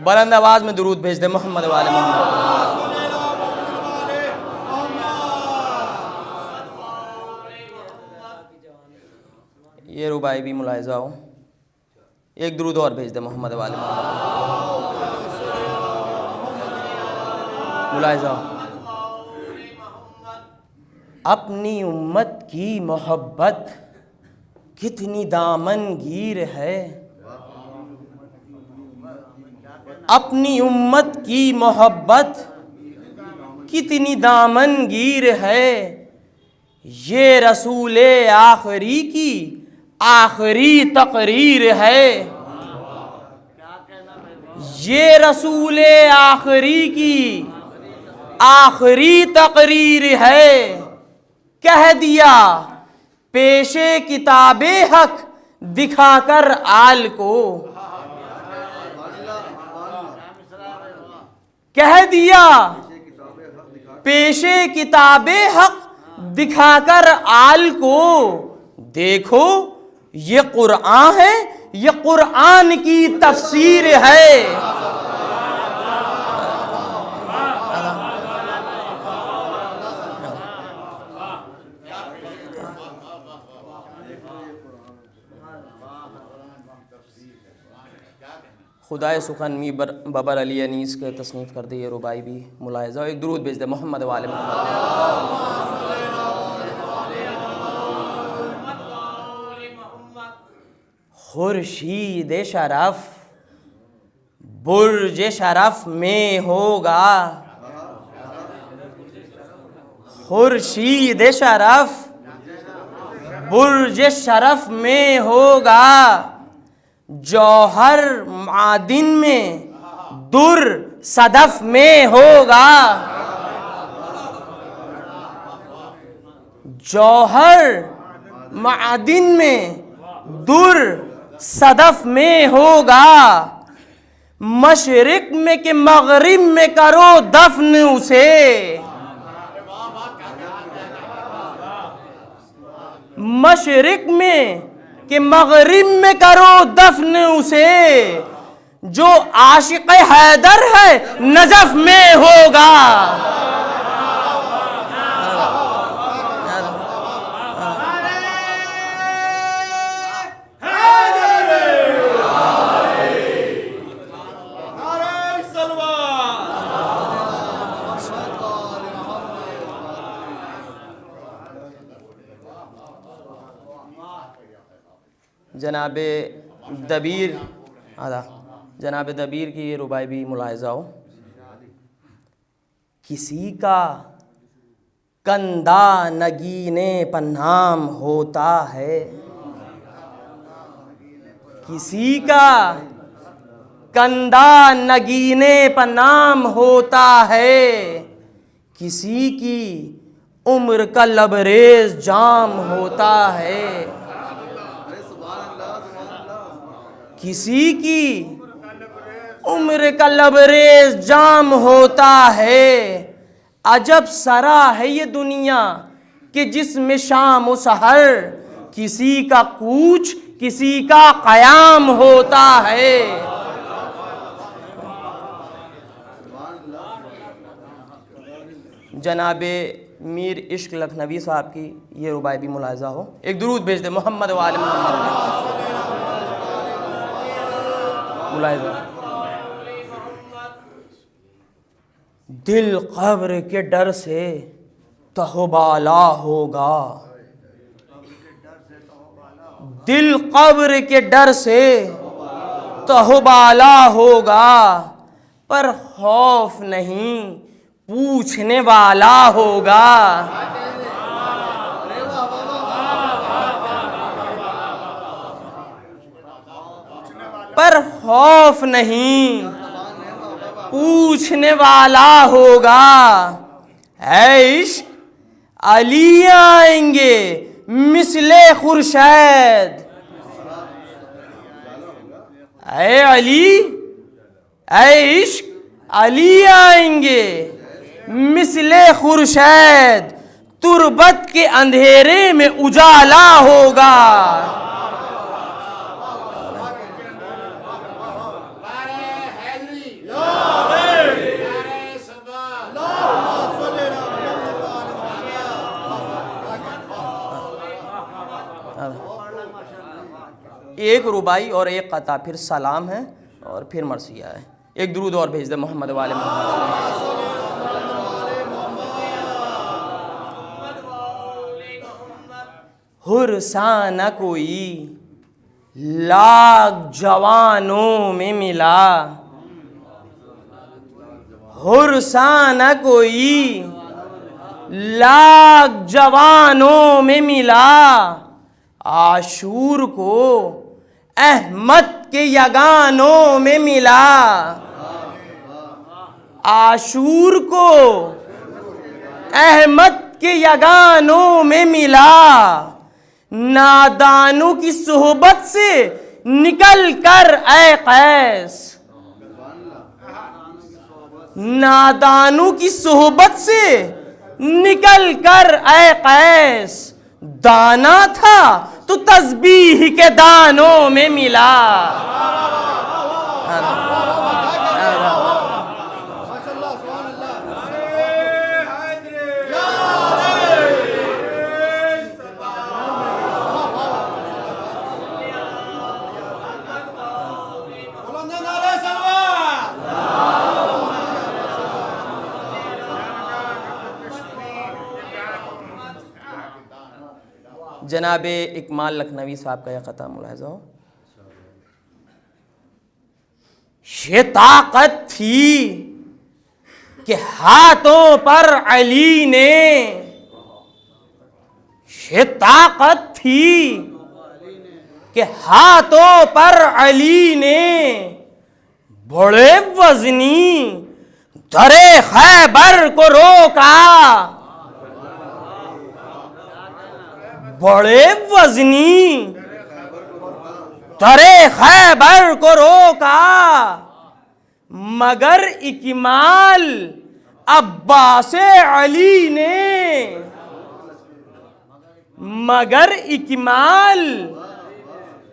बुलंद आवाज में दुरूद भेज दे मोहम्मद वाले मोहम्मद। ये रुबाई भी मुलाहिजा हो। एक दुरूद और भेज दे मोहम्मद वाले मुलाहिजा हो। अपनी उम्मत की मोहब्बत कितनी दामनगीर है, अपनी उम्मत की मोहब्बत कितनी दामनगीर है, ये रसूले आखिरी की आखिरी तकरीर है, ये रसूले आखिरी की आखिरी तकरीर है। कह दिया पेशे किताबे हक दिखाकर आल को, कह दिया पेशे किताबे हक दिखाकर आल को, देखो ये कुरान है, ये कुरान की तफसीर है। खुदाए सुखन मी बबर अली अनीस के तसनीफ़ कर दिए रुबाई भी मुलाहिजा। एक दुरूद भेज दे मोहम्मद वाले खुर्शीद शरफ बुर्ज शरफ में होगा, खुर्शीद शरफ बुर्ज शरफ में होगा, जौहर मादिन में दुर सदफ में होगा, जौहर मादिन में दुर सदफ में होगा, मशरिक में के मगरिब में करो दफन उसे, मशरिक में कि मगरिब में करो दफन उसे, जो आशिक हैदर है नजफ में होगा। जनाबे दबीर जनाब दबीर की ये रुबाई भी मुलाहिजा हो। किसी का कंधा नगीने पन्नाम होता है, किसी का कंधा नगीने पन्नाम होता है, किसी की उम्र का लबरेज जाम होता है, किसी की उम्र का लबरेज जाम होता है। अजब सरा है ये दुनिया कि जिसमें शाम व सहर किसी का कूच किसी का क़याम होता है। जनाबे मीर इश्क लखनवी साहब की ये रुबाई भी मुलाहिजा हो। एक दुरूद भेज दे मोहम्मद वाले मोहम्मद मुलाहिजा। दिल कब्र के डर से तहबाला होगा, दिल कब्र के डर से तहबाला होगा, पर खौफ नहीं पूछने वाला होगा। पर खौफ नहीं पूछने वाला होगा। है इश्क अली आएंगे मिसले खुर्शैद, ऐ अली ऐ इश्क अली आएंगे मिसले खुर्शैद, तुरबत के अंधेरे में उजाला होगा। एक रुबाई और एक कता, फिर सलाम है और फिर मरसिया है। एक दुरूद और भेज दे मोहम्मद वाले मोहम्मद। हुरसाना कोई लाख जवानों में मिला, हुरसाना कोई लाख जवानों में मिला, आशूर को अहमद के यगानों में मिला, आशूर को अहमद के यगानों में मिला, नादानों की सोहबत से निकल कर ऐ कैस, नादानों की सोहबत से निकल कर ऐ कैस, दाना था तो तस्बीह के दानों में मिला। जनाबे इकमाल लखनवी साहब का यह ख़ता मुलाहिज़ा हो। ये ताकत थी कि हाथों पर अली ने, ये ताकत थी कि हाथों पर अली ने बड़े वजनी दरे खैबर को रोका, बड़े वजनी दरे खैबर को रोका, मगर इकमाल अब्बास अली ने, मगर इकमाल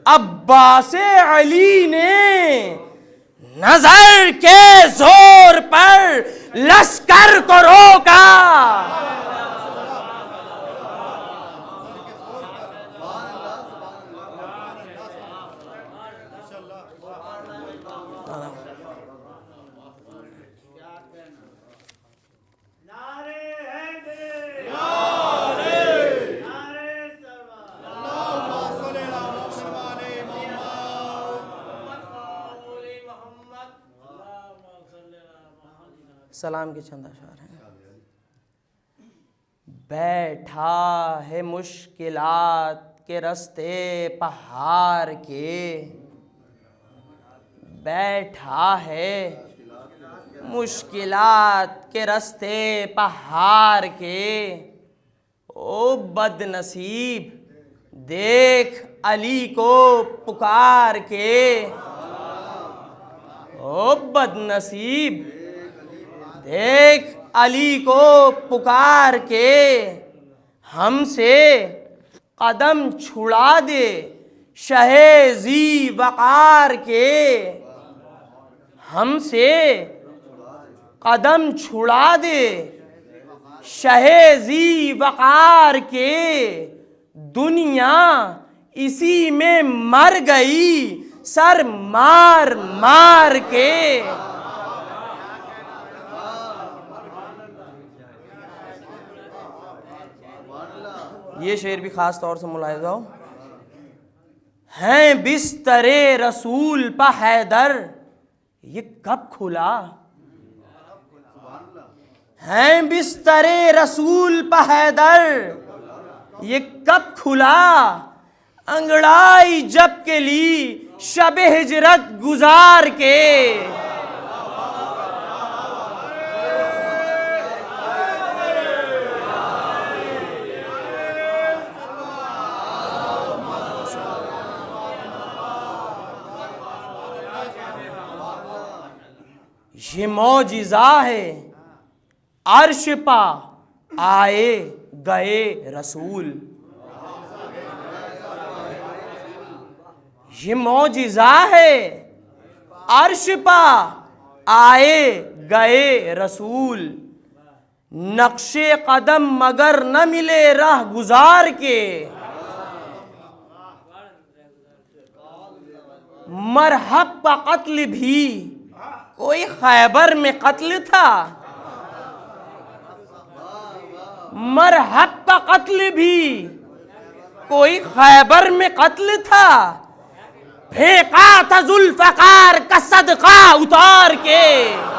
अब्बास अली ने नजर के जोर पर लश्कर को रोका। सलाम के चंद अशार हैं। बैठा है मुश्किलात के रास्ते पहाड़ के, बैठा है मुश्किलात के रास्ते पहाड़ के, ओ बदनसीब देख अली को पुकार के, ओ बदनसीब देख अली को पुकार के, हमसे कदम छुड़ा दे शहे ज़ी वक़ार के, हमसे कदम छुड़ा दे शहे ज़ी वक़ार के, दुनिया इसी में मर गई सर मार मार के। ये शेर भी ख़ास तौर से मुलाहिज़ा हो। हैं बिस्तरे रसूल पा हैदर, ये कब खुला, हैं बिस्तरे रसूल पा हैदर, ये कब खुला, अंगड़ाई जब के ली शब हिजरत गुजार के। ये मौजिज़ा है अर्श पा आए गए रसूल, ये मौजिज़ा है अर्श पा आए गए रसूल, नक्शे कदम मगर न मिले राह गुजार के। मरहब का कत्ल भी कोई खैबर में कत्ल था, मरहब का कत्ल भी कोई खैबर में कत्ल था, फेंका था जुल्फकार का सदका उतार के।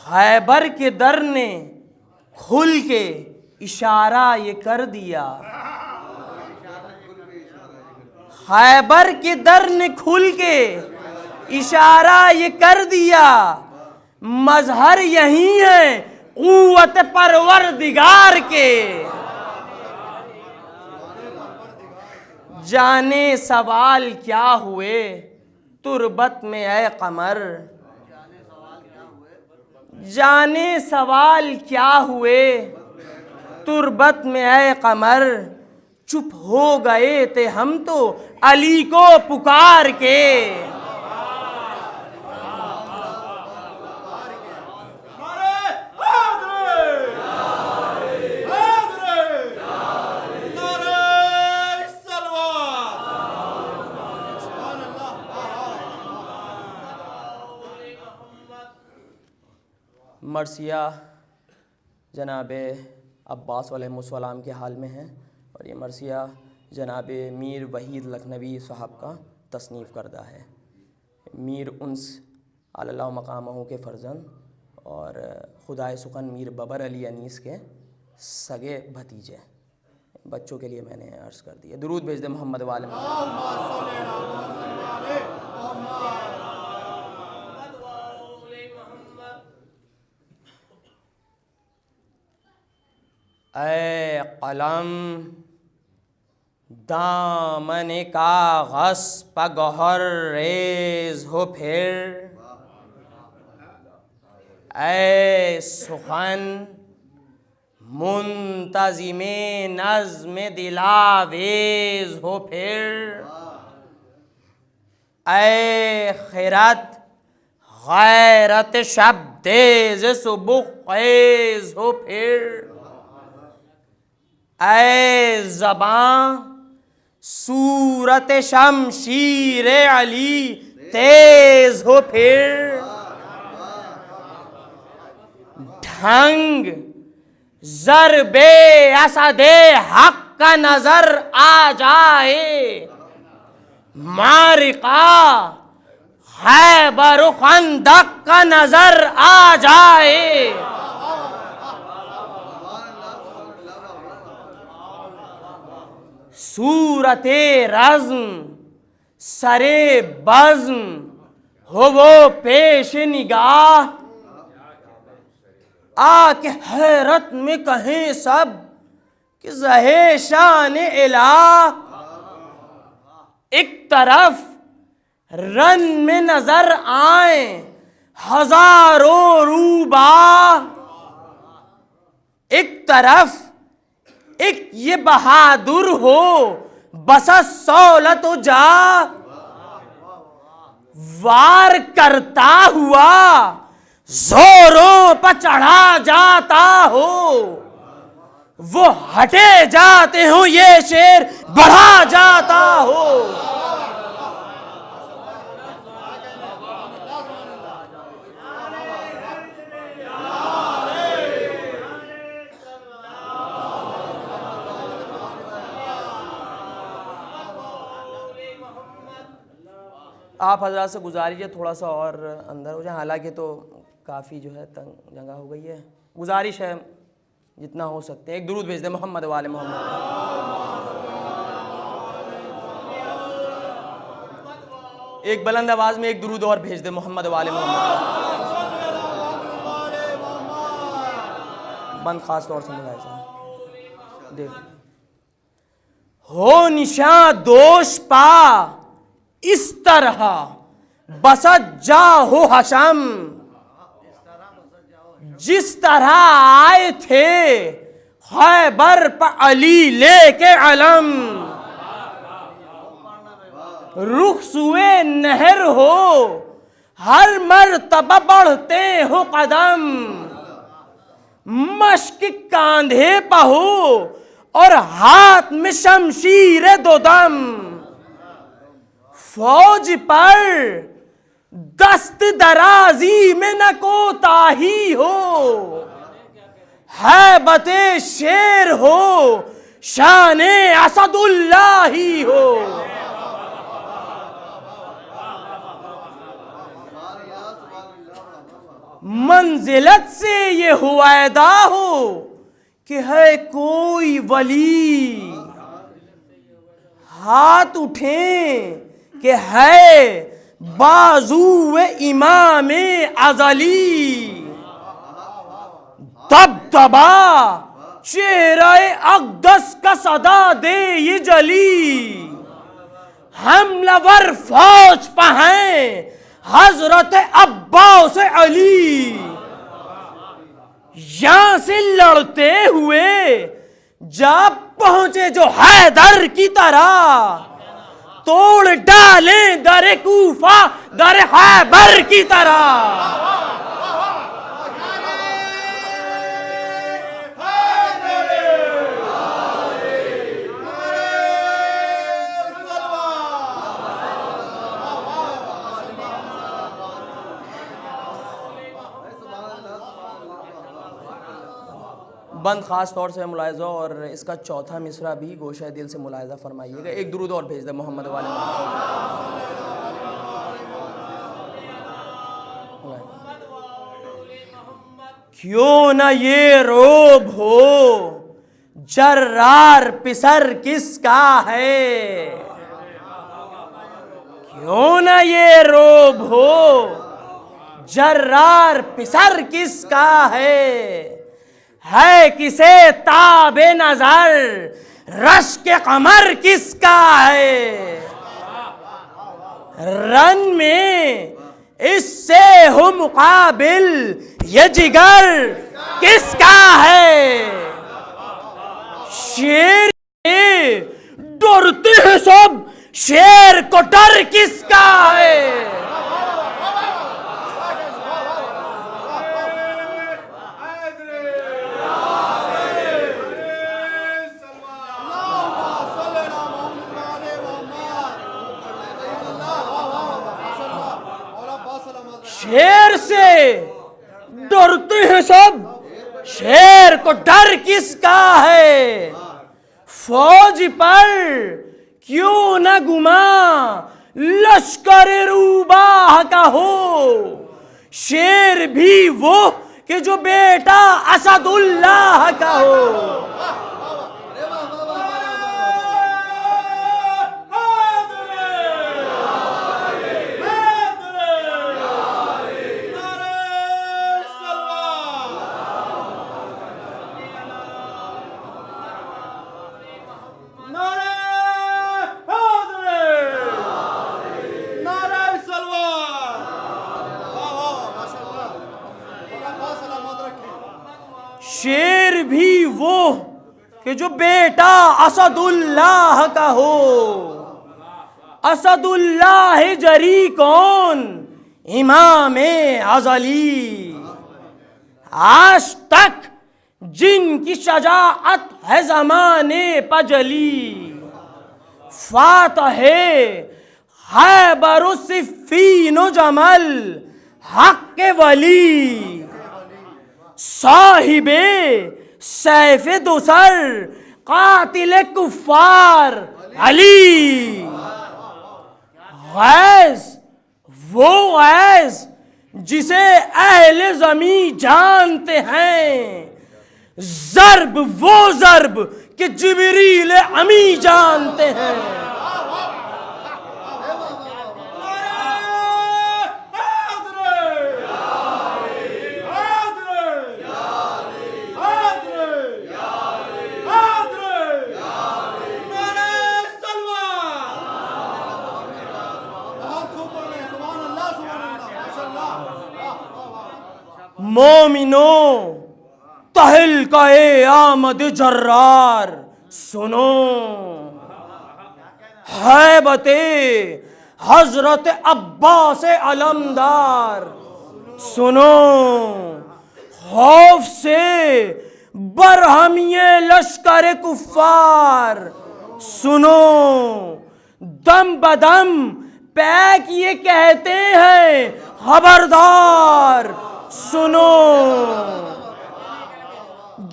खैबर के दर ने खुल के इशारा ये कर दिया, खैबर के दर ने खुल के इशारा ये कर दिया, मजहर यही है क़ुव्वत परवरदिगार के। जाने सवाल क्या हुए तुरबत में ऐ कमर, जाने सवाल क्या हुए तुरबत में ऐ कमर, चुप हो गए थे हम तो अली को पुकार के। मरसिया जनाब अब्बास अलैहिस्सलाम के हाल में है और ये मरसिया जनाब मीर वहीद लखनवी साहब का तसनीफ़ करदा है। मीर उन्स अल्लाह मकामहू के फ़र्जंद और खुदाए सुखन मीर बबर अली अनीस के सगे भतीजे। बच्चों के लिए मैंने अर्ज़ कर दिया। दुरूद भेज दे मोहम्मद वाले ऐ कलम दामन काग़ज़ पगहर रेज़ हो फिर, ऐ सुखन मुंतज़िमे नज़्म दिलावेज़ हो फिर, ऐ खिरत गैरत शब्देज़ सुबुक़ेज़ हो फिर, ऐ ज़बां सूरत शमशीर अली तेज हो फिर, ढंग ज़रबे असदे हक का नजर आ जाए, मारिका खैबर खंदक का नजर आ जाए, सूरते रज़्म सरे बज़्म हो वो पेश निगाह, आके हैरत में कहें सब कि ज़हे शान इलाह, एक तरफ रन में नजर आए हजारों रूबा, एक तरफ एक ये बहादुर हो बसस सौलत जा, वार करता हुआ जोरों पर चढ़ा जाता हो, वो हटे जाते हो ये शेर बढ़ा जाता हो। आप हजरात से गुजारिश है थोड़ा सा और अंदर हो जाए, हालांकि तो काफ़ी जो है तंग जगह हो गई है। गुजारिश है जितना हो सकते हैं एक दुरूद भेज दे मोहम्मद वाले मोहम्मद। एक बुलंद आवाज़ में एक दुरूद और भेज दे मोहम्मद वाले मोहम्मद। बंद खास तौर से मिलाया देख हो निशा दोष पा इस तरह बसत जा हो हशम, जिस तरह आए थे खैबर पर अली लेके अलम, रुख सुए नहर हो हर मर्तबा बढ़ते हो कदम, मश्क कांधे पर हो और हाथ में शमशीर दो दम, फौज पर दस्त दराजी में न कोताही हो, हैबते शेर हो शाने असदुल्लाही हो। मंजिलत से ये हुआदा हो कि है कोई वली, हाथ उठें कि है बाजू इमाम अजली, दबदबा चेहरे अक़दस का सदा दे ये जली, हमलावर फौज पर हैं हजरत अब्बास अली, यहां से लड़ते हुए जब पहुंचे जो हैदर की तरह, तोड़ डाले दर कूफा दर खैबर की तरह। बंद खास तौर से मुलाहिज़ा और इसका चौथा मिसरा भी गोशा दिल से मुलाहिज़ा फरमाइएगा। एक दुरूद और भेज दे मोहम्मद वाले। क्यों न ये रोब हो जर्रार पिसर किसका है, क्यों न ये रोब हो जर्रार पिसर किसका है किसे ताबे नजर रश के कमर किसका है, रन में इससे हो मुकाबिल ये जिगर किसका है, शेर डरते हैं सब शेर को डर किसका है। शेर से डरते हैं सब शेर को डर किसका है, फौज पर क्यों न गुमा लश्कर रूबाह का हो, शेर भी वो कि जो बेटा असदुल्लाह का हो। शेर भी वो कि जो बेटा असदुल्लाह का हो, असदुल्लाह जरी कौन इमाम अजली, आज तक जिनकी शजाअत है ज़माने पजली, फातह खैबर सिफ़ीन जमल हक के वली, साहिबे सैफ दुसर कातिल कुफ़ार अली, गैस वो गैस जिसे अहले ज़मी जानते हैं, ज़र्ब वो ज़र्ब कि जिब्रील अमी जानते हैं। मोमिनो काहिल का ए आमद जर्रार सुनो, हैबते हजरत अब्बास अलमदार सुनो, खौफ से बरहमिये लश्कर कुफ्फार सुनो, दम बदम पैक ये कहते हैं खबरदार सुनो,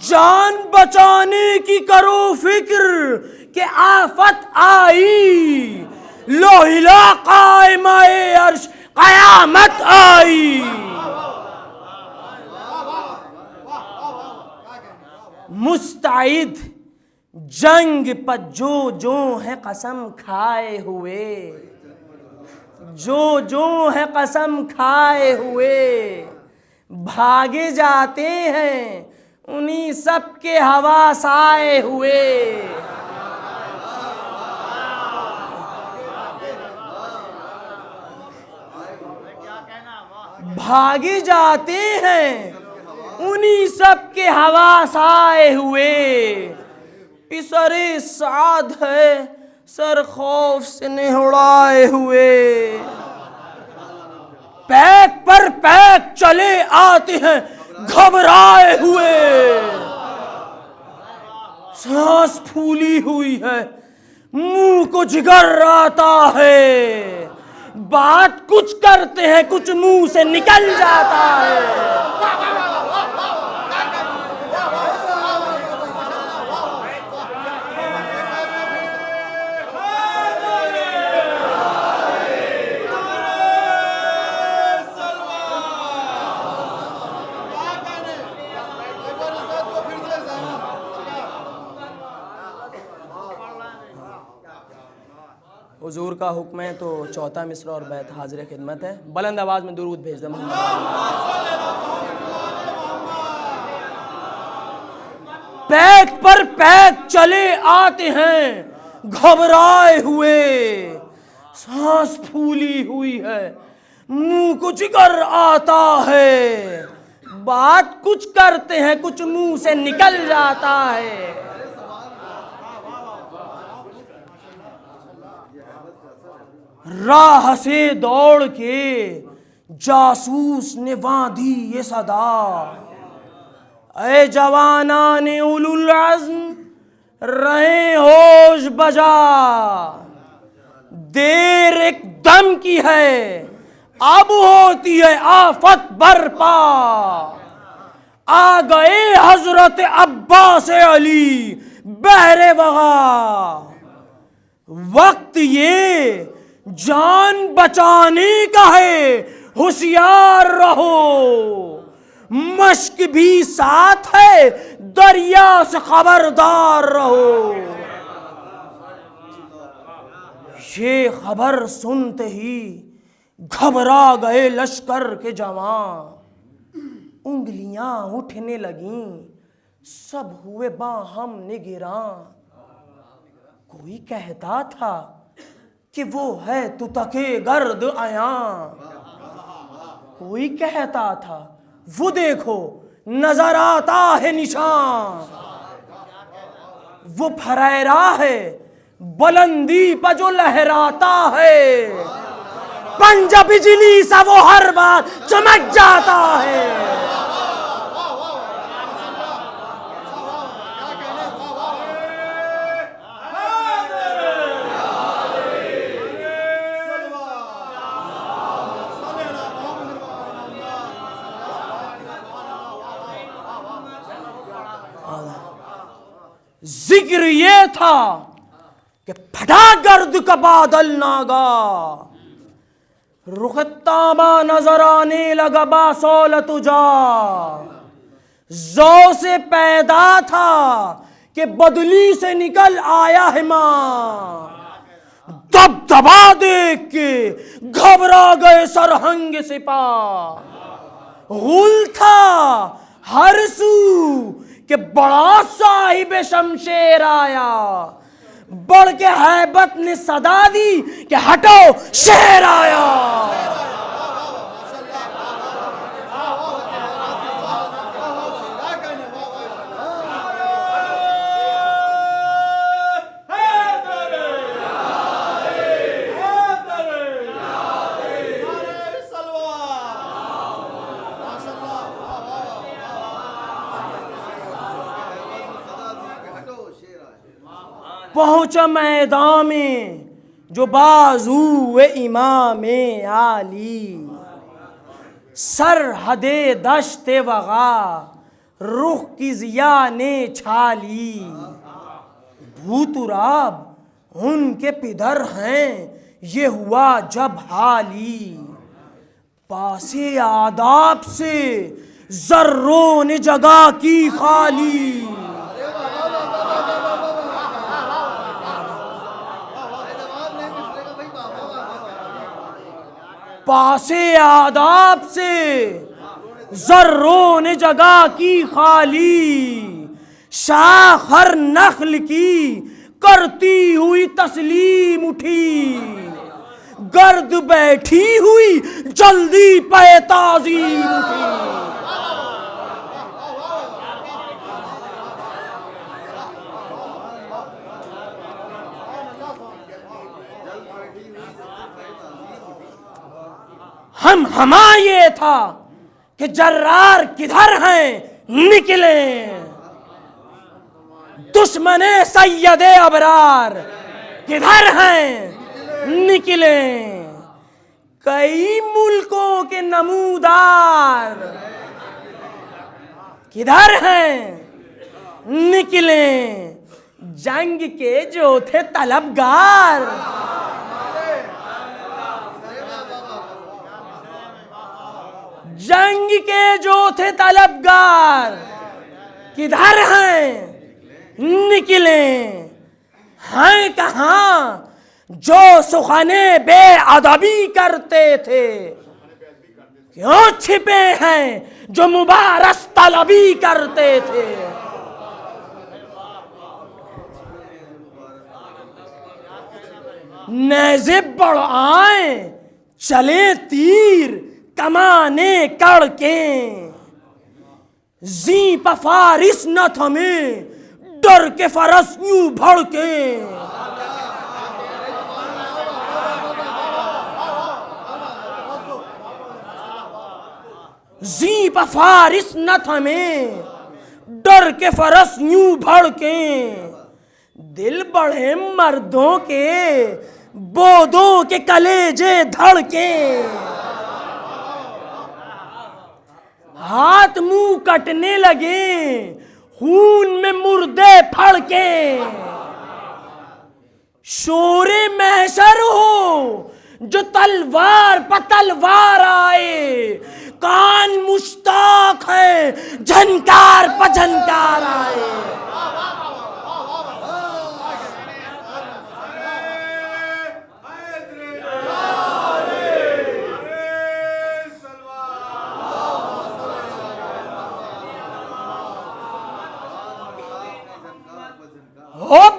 जान बचाने की करो फिक्र कि आफत आई, लोहिला कायमाए अर्श कयामत आई। मुस्तैद जंग पर जो है कसम खाए हुए, जो है कसम खाए हुए, भागे जाते हैं उन्हीं सब के हवास आए हुए। भागे जाते हैं उन्हीं सब के हवास आए हुए। पिसरे साद है सर खौफ से निहुड़ाए हुए, पैक पर पैक चले आते हैं घबराए हुए। सांस फूली हुई है, मुंह को जिगर आता है, बात कुछ करते हैं कुछ मुंह से निकल जाता है। हुजूर का हुक्म है तो चौथा मिसरा और बैत हाजिर खिदमत है। बुलंद आवाज में दुरूद भेज दे। पैक पर पैक चले आते हैं घबराए हुए, सांस फूली हुई है, मुंह को जिगर आता है, बात कुछ करते हैं कुछ मुंह से निकल जाता है। राह से दौड़ के जासूस ने बांधी ये सदा, ऐ जवानाने उलुल अज़्म रहे होश बजा, देर एक दम की है अब होती है आफत बरपा, आ गए हजरत अब्बास अली बहरे वगा, वक्त ये जान बचाने का है होशियार रहो, मश्क भी साथ है दरिया से खबरदार रहो। ये खबर सुनते ही घबरा गए लश्कर के जवान, उंगलियां उठने लगीं सब हुए बाहम निगिरां। कोई कहता था कि वो है तुतके गर्द आया, कोई कहता था वो देखो नजर आता है निशान, वो फरेरा है बुलंदी पर जो लहराता है, पंजा बिजली सा वो हर बार चमक जाता है। जिक्र ये था कि फटा गर्द का बादल नागा, रुखताबा नजर आने लगा बासौल तुझा, जौ से पैदा था कि बदली से निकल आया है मां, दबदबा देख के घबरा गए सरहंग सिपाह, गुल था हर सू कि बड़ा साहिब शमशेर आया, बढ़ के हैबत ने सदा दी कि हटो शेर आया। पहुंचा मैदान में जो बाजू इमाम आली, सरहदे दश्ते वगा रुख की जिया ने छाली। भूतुराब उनके पिदर हैं ये हुआ जब हाली, पासे आदाब से जर्रों ने जगह की खाली। पासे आदाब से जर्रों ने जगह की खाली, शाख हर नख्ल की करती हुई तस्लीम उठी, गर्द बैठी हुई जल्दी पे ताज़ीम उठी। हमा ये था कि जर्रार किधर हैं निकले, दुश्मने सैयदे अबरार किधर हैं निकले। कई मुल्कों के नमूदार किधर हैं निकले, जंग के जो थे तलबगार जंग के जो थे तलबगार किधर हैं निकले। हैं कहाँ जो सुखाने बेअदबी करते थे, क्यों छिपे हैं जो मुबारस तलबी करते थे। नेज़े बढ़ आए चले तीर कमाने कड़के, जी पफारिस न थमे डर के फरस यूं भड़के। जी पफारिस न थमे डर के फरस यूं भड़के, दिल बढ़े मर्दों के बोदों के कलेजे धड़के। हाथ मुंह कटने लगे खून में मुर्दे फड़के, शोरे महशर हो जो तलवार पतलवार आए, कान मुश्ताक है झनकार पझनकार आए।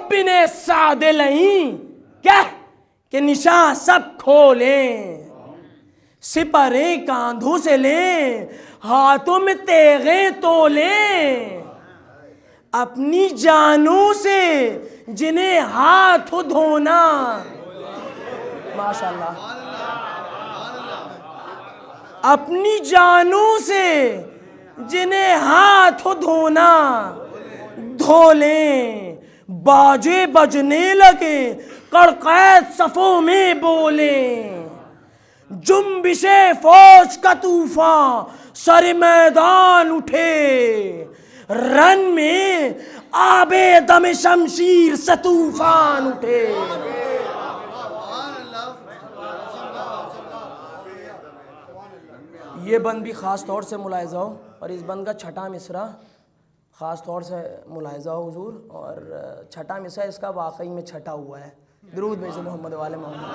बिने सादे लहीं क्या कि निशान सब खोलें, सिपरे कांधों से लें हाथों में तेगे तोलें, अपनी जानों से जिन्हें हाथ धोना। माशाल्लाह। अपनी जानों से जिन्हें हाथ धोना धो लें, बाजे बजने लगे कड़कैत सफों में बोले, जुम्बिशे फौज का तूफान सर मैदान उठे, रन में आबे दम शमशीर से तूफान उठे। ये बंद भी ख़ास तौर से मुलाहिज़ा हो, और इस बंद का छठा मिसरा ख़ास तौर से मुलाहिज़ा हो हुजूर, और छठा मिसरा इसका वाकई में छठा हुआ है। दुरूद भेजो मोहम्मद वाले मोहम्मद।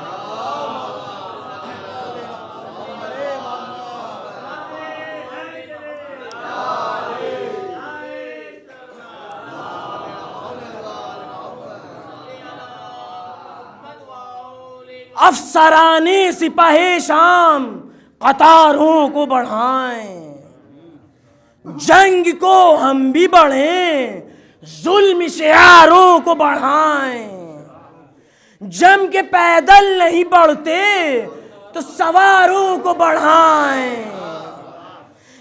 अफसराने सिपाही शाम कतारों को बढ़ाएं, जंग को हम भी बढ़ें, जुल्म शियारों को बढ़ाएं। जम के पैदल नहीं बढ़ते तो सवारों को बढ़ाएं,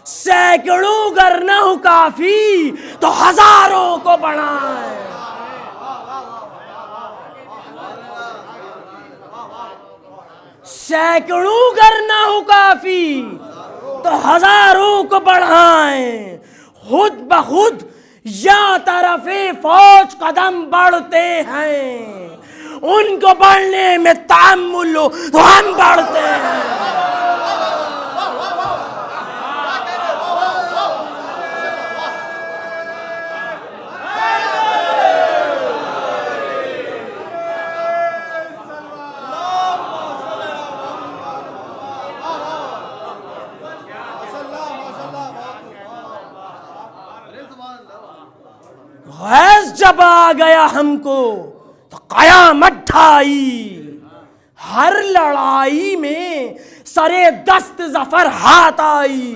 सैकड़ों गर न हो काफी तो हजारों को बढ़ाएं। सैकड़ों करना हो काफी तो हजारों को बढ़ाएं, खुद ब खुद या तरफे फौज कदम बढ़ते हैं, उनको बढ़ने में तामुल हो तो हम बढ़ते हैं। गैस जब आ गया हमको तो कयामत ढाई, हर लड़ाई में सरे दस्त जफर हाथ आई।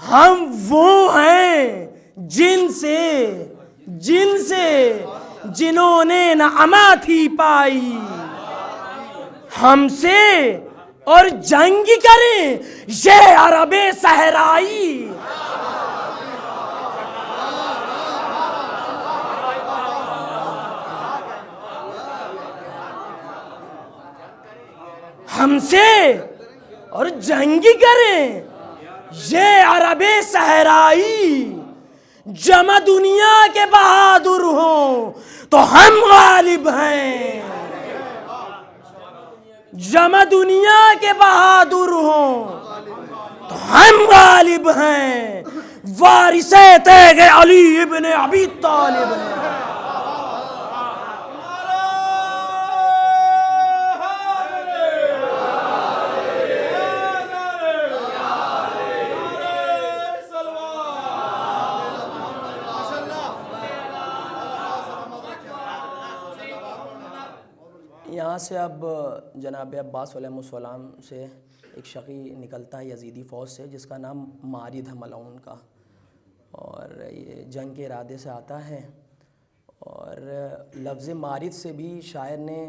हम वो हैं जिन्होंने न अमा थी पाई, हमसे और जंग करें ये अरबे सहराई। हमसे और जंग करें ये अरबे सहराई, जमा दुनिया के बहादुर हों तो हम गालिब हैं, जमा दुनिया के बहादुर हों तो हम गालिब हैं, वारिसे तेग अली इब्ने अबी तालिब हैं। यहाँ से अब जनाब अब्बास अलैहिस्सलाम से एक शकी निकलता है यजीदी फ़ौज से, जिसका नाम मारिद है मलऊन का, और ये जंग के इरादे से आता है। और लफ्ज़ मारिद से भी शायर ने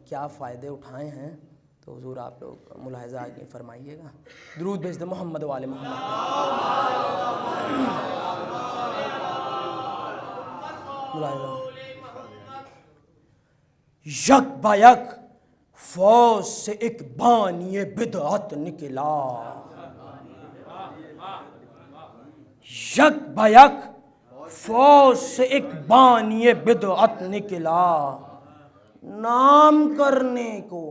क्या फ़ायदे उठाए हैं तो हुज़ूर आप लोग मुलाहिज़ा आगे फरमाइएगा। दुरूद भेज दे मोहम्मद वाले मोहम्मद। यक बायक फौज से एक बानिए बिदअत निकला, यक बायक फौज से एक बानिए बिदअत निकला, नाम करने को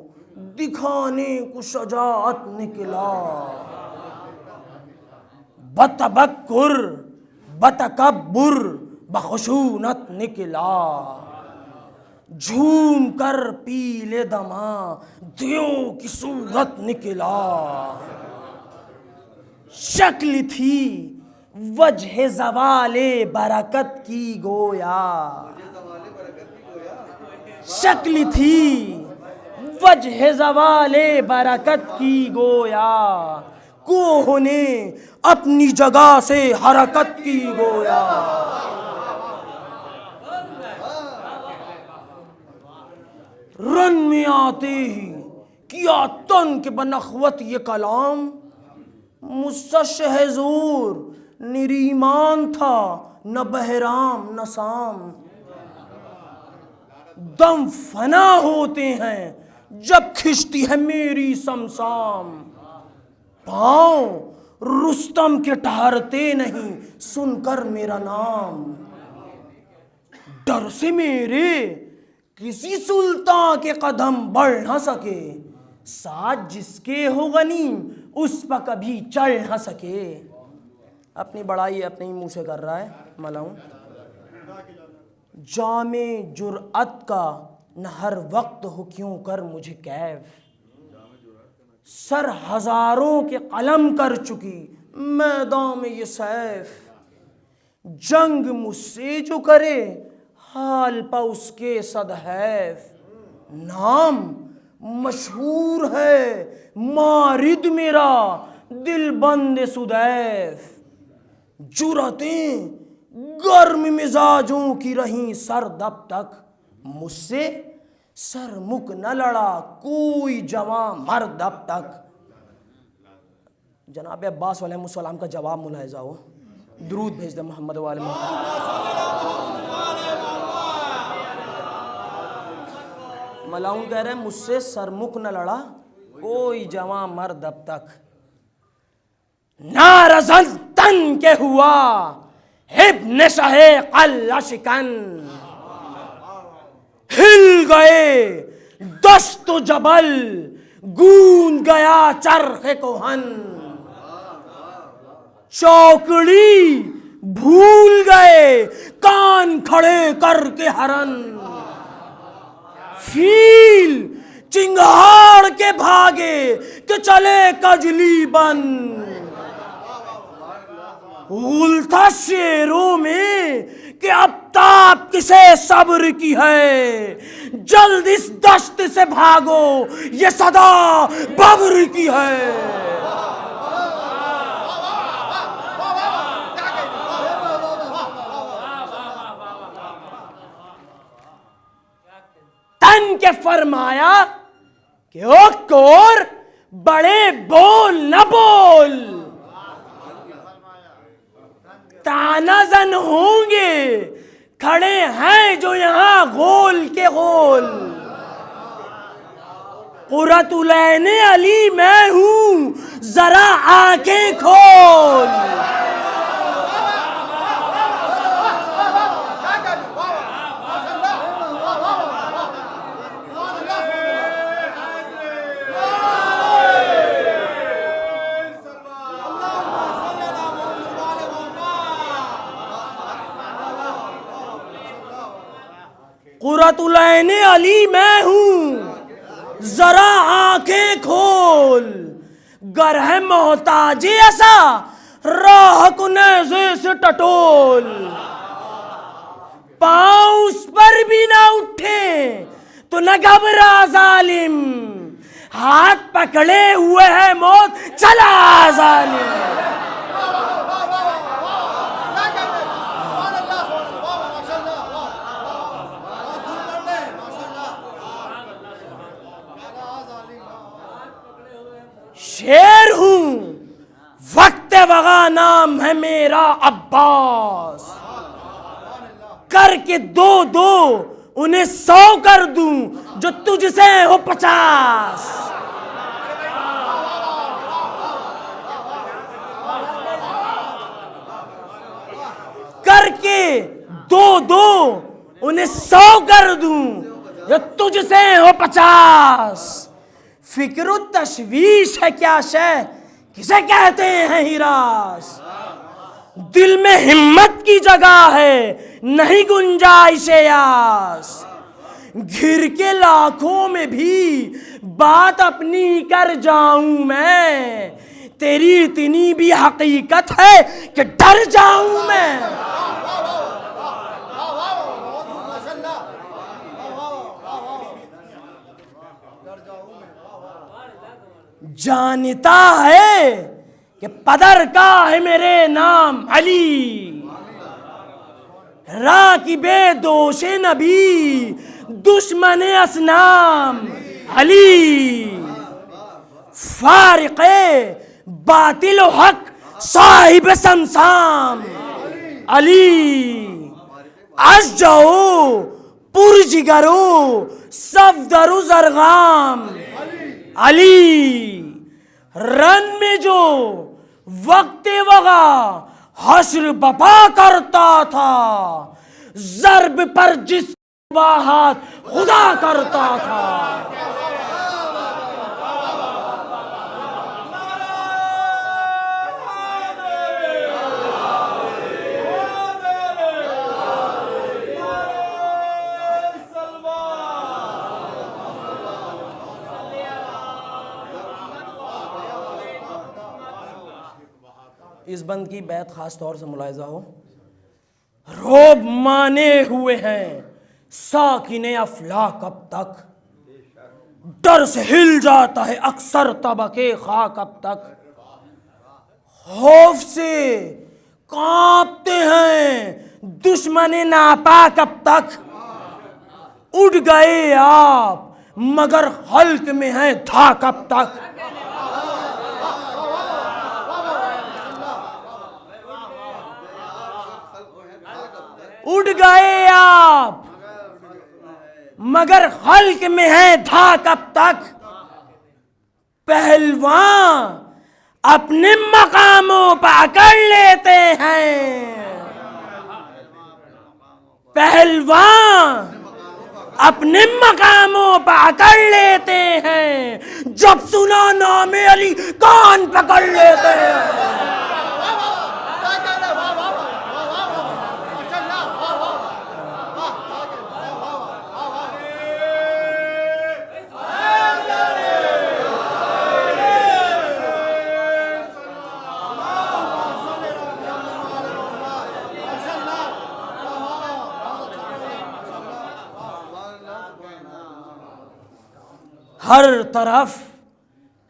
दिखाने को शजाअत निकला, बतबक्कुर बतकब्बुर बखशूनत निकला, झूम कर पीले दमा दियो की सूरत निकला, शक्ल थी वजह ज़वाले बरकत की गोया, शक्ल थी वजह ज़वाले बरकत की गोया, कोह ने अपनी जगह से हरकत की गोया। रन में आते ही किया तन के बनखवत ये कलाम, मुझसे शहजूर निरीमान था न बहराम न साम, दम फना होते हैं जब खिंचती है मेरी समसाम, पाँव रुस्तम के ठहरते नहीं सुनकर मेरा नाम, डर से मेरे किसी सुल्तान के कदम बढ़ न सके, साथ जिसके हो गनीम उस पर कभी चढ़ न सके। अपनी बड़ाई अपने ही मुंह से कर रहा है मलाऊं। जामे जुर्अत का न हर वक्त हो क्यों कर मुझे कैफ, सर हजारों के कलम कर चुकी मैदान में ये सैफ, जंग मुझसे जो करे हाल पा उसके सदहैफ, नाम मशहूर है मारिद मेरा दिल बंद सुदैफ, जुरतें गर्म मिजाजों की रहीं सरद अब तक, मुझसे सरमुख न लड़ा कोई जवां मर्द अब तक। जनाब अब्बास अलैहिस्सलाम का जवाब मुलाहिज़ा हो। दुरूद भेज दे मोहम्मद वाले मोहम्मद। मलाउन कह रहे हैं मुझसे सरमुख न लड़ा कोई जवां मर्द अब तक, नारज़न तन के हुआ इब्न शाहे कल्ला शिकन, हिल गए दस्त जबल गूंज गया चरखे कोहन, चौकड़ी भूल गए कान खड़े करके हरन, फील चिंगाड़ के भागे कि चले कजली बन, उल्टा शेरों में कि अब ताप किसे सब्र की है, जल्द इस दश्त से भागो ये सदा बब्र की है। तन के फरमाया कि ओ कोर बड़े बोल न बोल, तानाजन होंगे खड़े हैं जो यहां गोल के गोल, कुर्रतुलैने अली मैं हूं जरा आंखें खोल, कुर्रतुलैने अली मैं हूं जरा आंखें खोल, गर है मोहताजी ऐसा राह को नेज़े से टटोल, पांव उस पर भी ना उठे तो न घबरा जालिम, हाथ पकड़े हुए है मौत चला जालिम। शेर हूं वक्त वगा नाम है मेरा अब्बास, करके दो दो उन्हें 100 कर दूं जो तुझसे हो 50, करके दो दो उन्हें 100 कर दूं जो तुझसे हो 50, फिक्र तशवीश है क्या शय किसे कहते हैं हिरास, दिल में हिम्मत की जगह है नहीं गुंजाइश यास, घिर के लाखों में भी बात अपनी कर जाऊं मैं, तेरी इतनी भी हकीकत है कि डर जाऊं मैं। जानता है कि पदर का है मेरे नाम अली, राकिबे दोषे नबी दुश्मने असनाम अली, फारिक़े बातिल हक साहिब समसाम अली, आज जाओ पुरजिगरो सफदरु जरगाम अली, रन में जो वक्त वगा हश्र बपा करता था, जर्ब पर जिस हाथ खुदा करता था। इस बंद की बैत खास तौर से मुलाहिजा हो, रोब माने हुए हैं साकिने अफलाक अब तक, डर से हिल जाता है अक्सर तबके खाक अब तक, खौफ से कांपते हैं दुश्मने नापाक अब तक, उड़ गए आप मगर हल्क में है धाक अब तक, उड़ गए आप मगर खल्क में है था कब तक। पहलवान अपने मकामों पर अकड़ लेते हैं, पहलवान अपने मकामों पर अकड़ लेते हैं, जब सुना नाम अली कान पकड़ लेते हैं। हर तरफ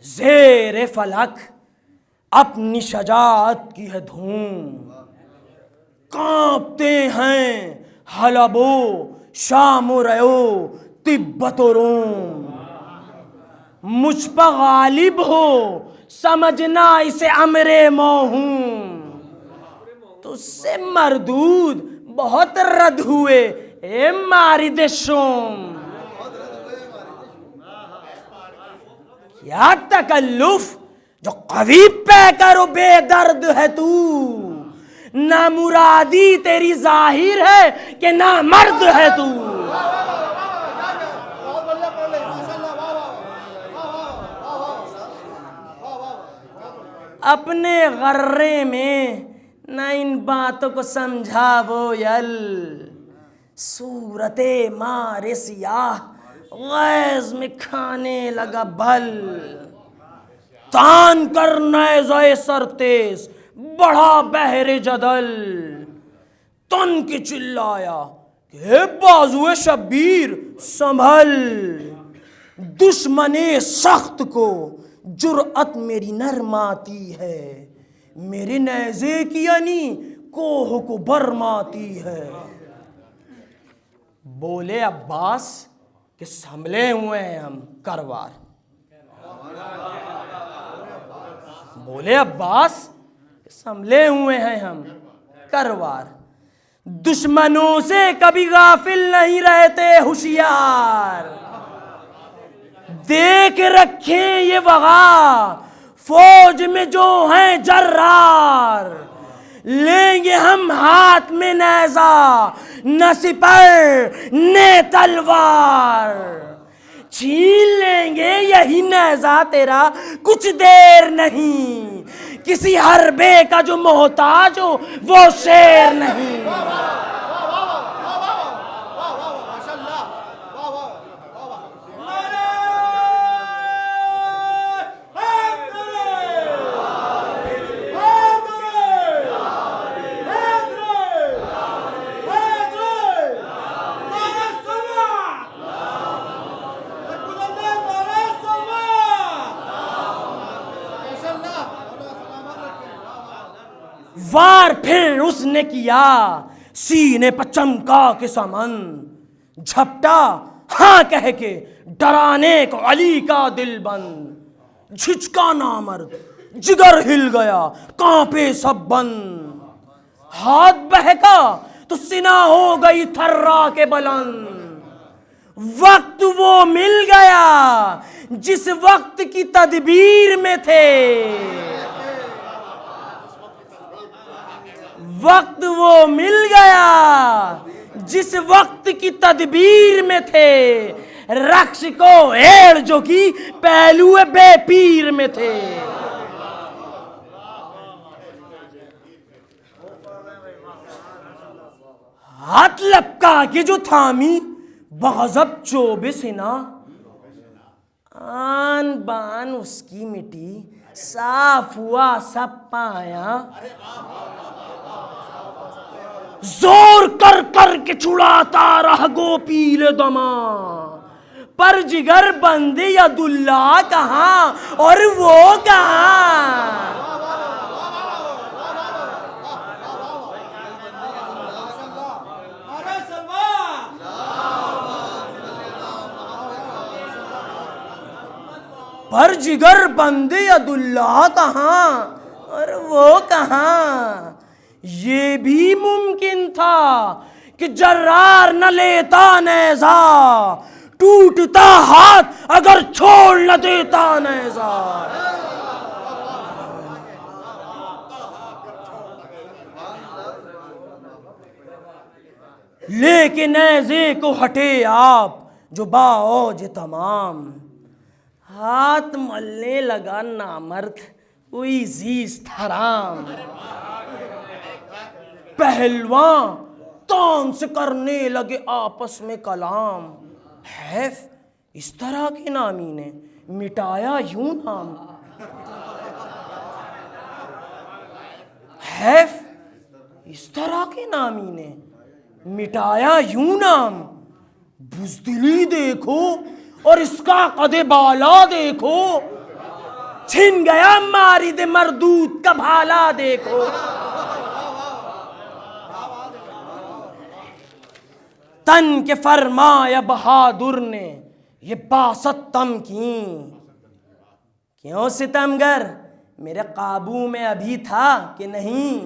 ज़ेर फलक अपनी शजाअत की है धूम, कांपते हैं हलबो शाम रयो तिब्बत रोम। मुझ पर गालिब हो समझना इसे अमरे मौहूम, तुझसे मरदूद बहुत रद्द हुए ए मारिद शोम। क्या तकल्लुफ जो कभी पे करो बेदर्द है तू, ना मुरादी तेरी जाहिर है कि ना मर्द है तू। अपने गर्रे में न इन बातों को समझा वो यल, सूरते मारे सियाह गैज़ में खाने लगा बल। तान कर नेज़े सरतेज बढ़ा बहरे जदल, तन के चिल्लाया कि बाजुए शब्बीर संभल। दुश्मने सख्त को जुर्अत मेरी नरमाती है, मेरे नेज़े की यानी कोह को बरमाती है। बोले अब्बास कि संभले हुए हैं हम करवार। बोले अब्बास कि संभले हुए हैं हम करवार। दुश्मनों से कभी गाफिल नहीं रहते होशियार, देख रखे ये वगा फौज में जो हैं जर्रार। लेंगे हम हाथ में नेज़ा न सिपर ने तलवार, छीन लेंगे यही नेज़ा तेरा कुछ देर नहीं। किसी हरबे का जो मोहताज हो वो शेर नहीं। वार फिर उसने किया सीने पर चमका के समन, झपटा हाँ कह के डराने को अली का दिल बंद। झिझका नामर्द जिगर हिल गया कांपे सब बंद, हाथ बहका तो सिना हो गई थर्रा के बुलंद। वक्त वो मिल गया जिस वक्त की तदबीर में थे, वक्त वो मिल गया जिस वक्त की तदबीर में थे। रक्श को हेड़ जो की पहलू बेपीर में थे। हाथ लपका के जो थामी बगज़ब चोबे सिना, आन बान उसकी मिटी साफ हुआ सब पाया। जोर कर कर के छुड़ाता रह गोपीले दमा, पर जिगर बंदे अब्दुल्ला कहाँ और वो कहाँ। पर जिगर बंदे अब्दुल्ला कहाँ और वो कहाँ। ये भी मुमकिन था कि जर्रार न लेता नेजा, टूटता हाथ अगर छोड़ न देता नेजा। लेकिन नेज़े को हटे आप जो बाओज तमाम, हाथ मलने लगा नामर्द कोई जीज हराम। पहलवान तान से करने लगे आपस में कलाम, हैफ इस तरह के नामी ने मिटाया यूं नाम। हैफ इस तरह के नामी ने मिटाया यूं नाम। बुज़दिली देखो और इसका कदे बाला देखो, छिन गया मारिद मरदूत का भाला देखो। तन के फरमाया बहादुर ने ये बासत तम की, क्यों सितमगर मेरे काबू में अभी था कि नहीं।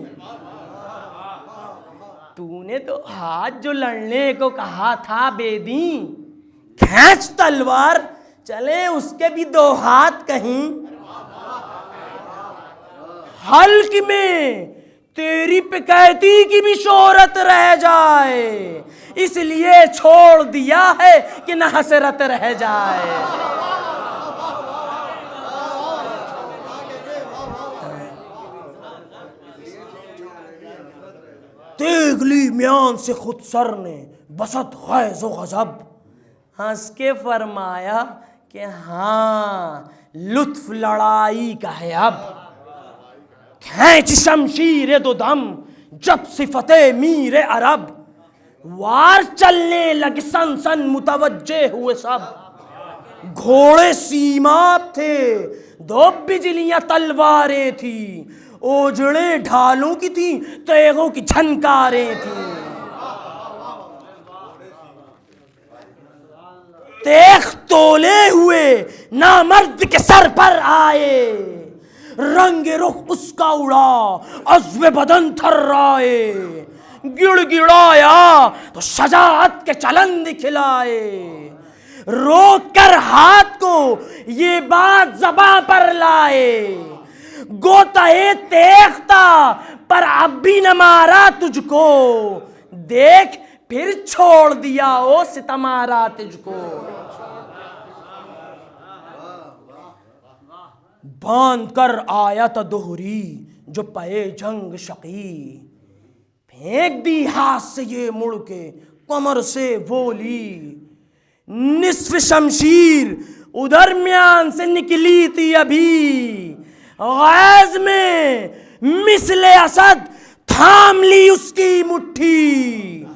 तूने तो हाथ जो लड़ने को कहा था बेदी, खींच तलवार चले उसके भी दो हाथ कहीं। हल्क में तेरी पिकैती की भी शोहरत रह जाए, इसलिए छोड़ दिया है कि न हसरत रह जाए। तेगली म्यान से खुद सर ने बसत गैज़ो गज़ब, हंस के फरमाया कि हाँ लुत्फ लड़ाई का है अब। खींच शमशीर दो दम जब सिफते मीर अरब, वार चलने लगे सन सन मुतवज्जे हुए सब। घोड़े सीमाप थे, दो बिजलियां तलवारें थी, ओजड़े ढालों की थी, तेगों की झनकारें थी। तेग तोले हुए नामर्द के सर पर आए, रंग रुख उसका उड़ा अज़्व बदन थर्राए। गिड़गिड़ाया तो शजाअत के चलन दिखलाए, रोक कर हाथ को ये बात ज़बां पर लाए। गोताए तेख्ता पर अब भी न मारा तुझको, देख फिर छोड़ दिया ओ सितमारा तुझको। बांध कर आया था दोहरी जो पए जंग शकी, फेंक दी हाथ से ये मुड़ के कमर से बोली। निस्फ शमशीर उधर म्यान से निकली थी अभी, गैज़ में मिसले असद थाम ली उसकी मुट्ठी।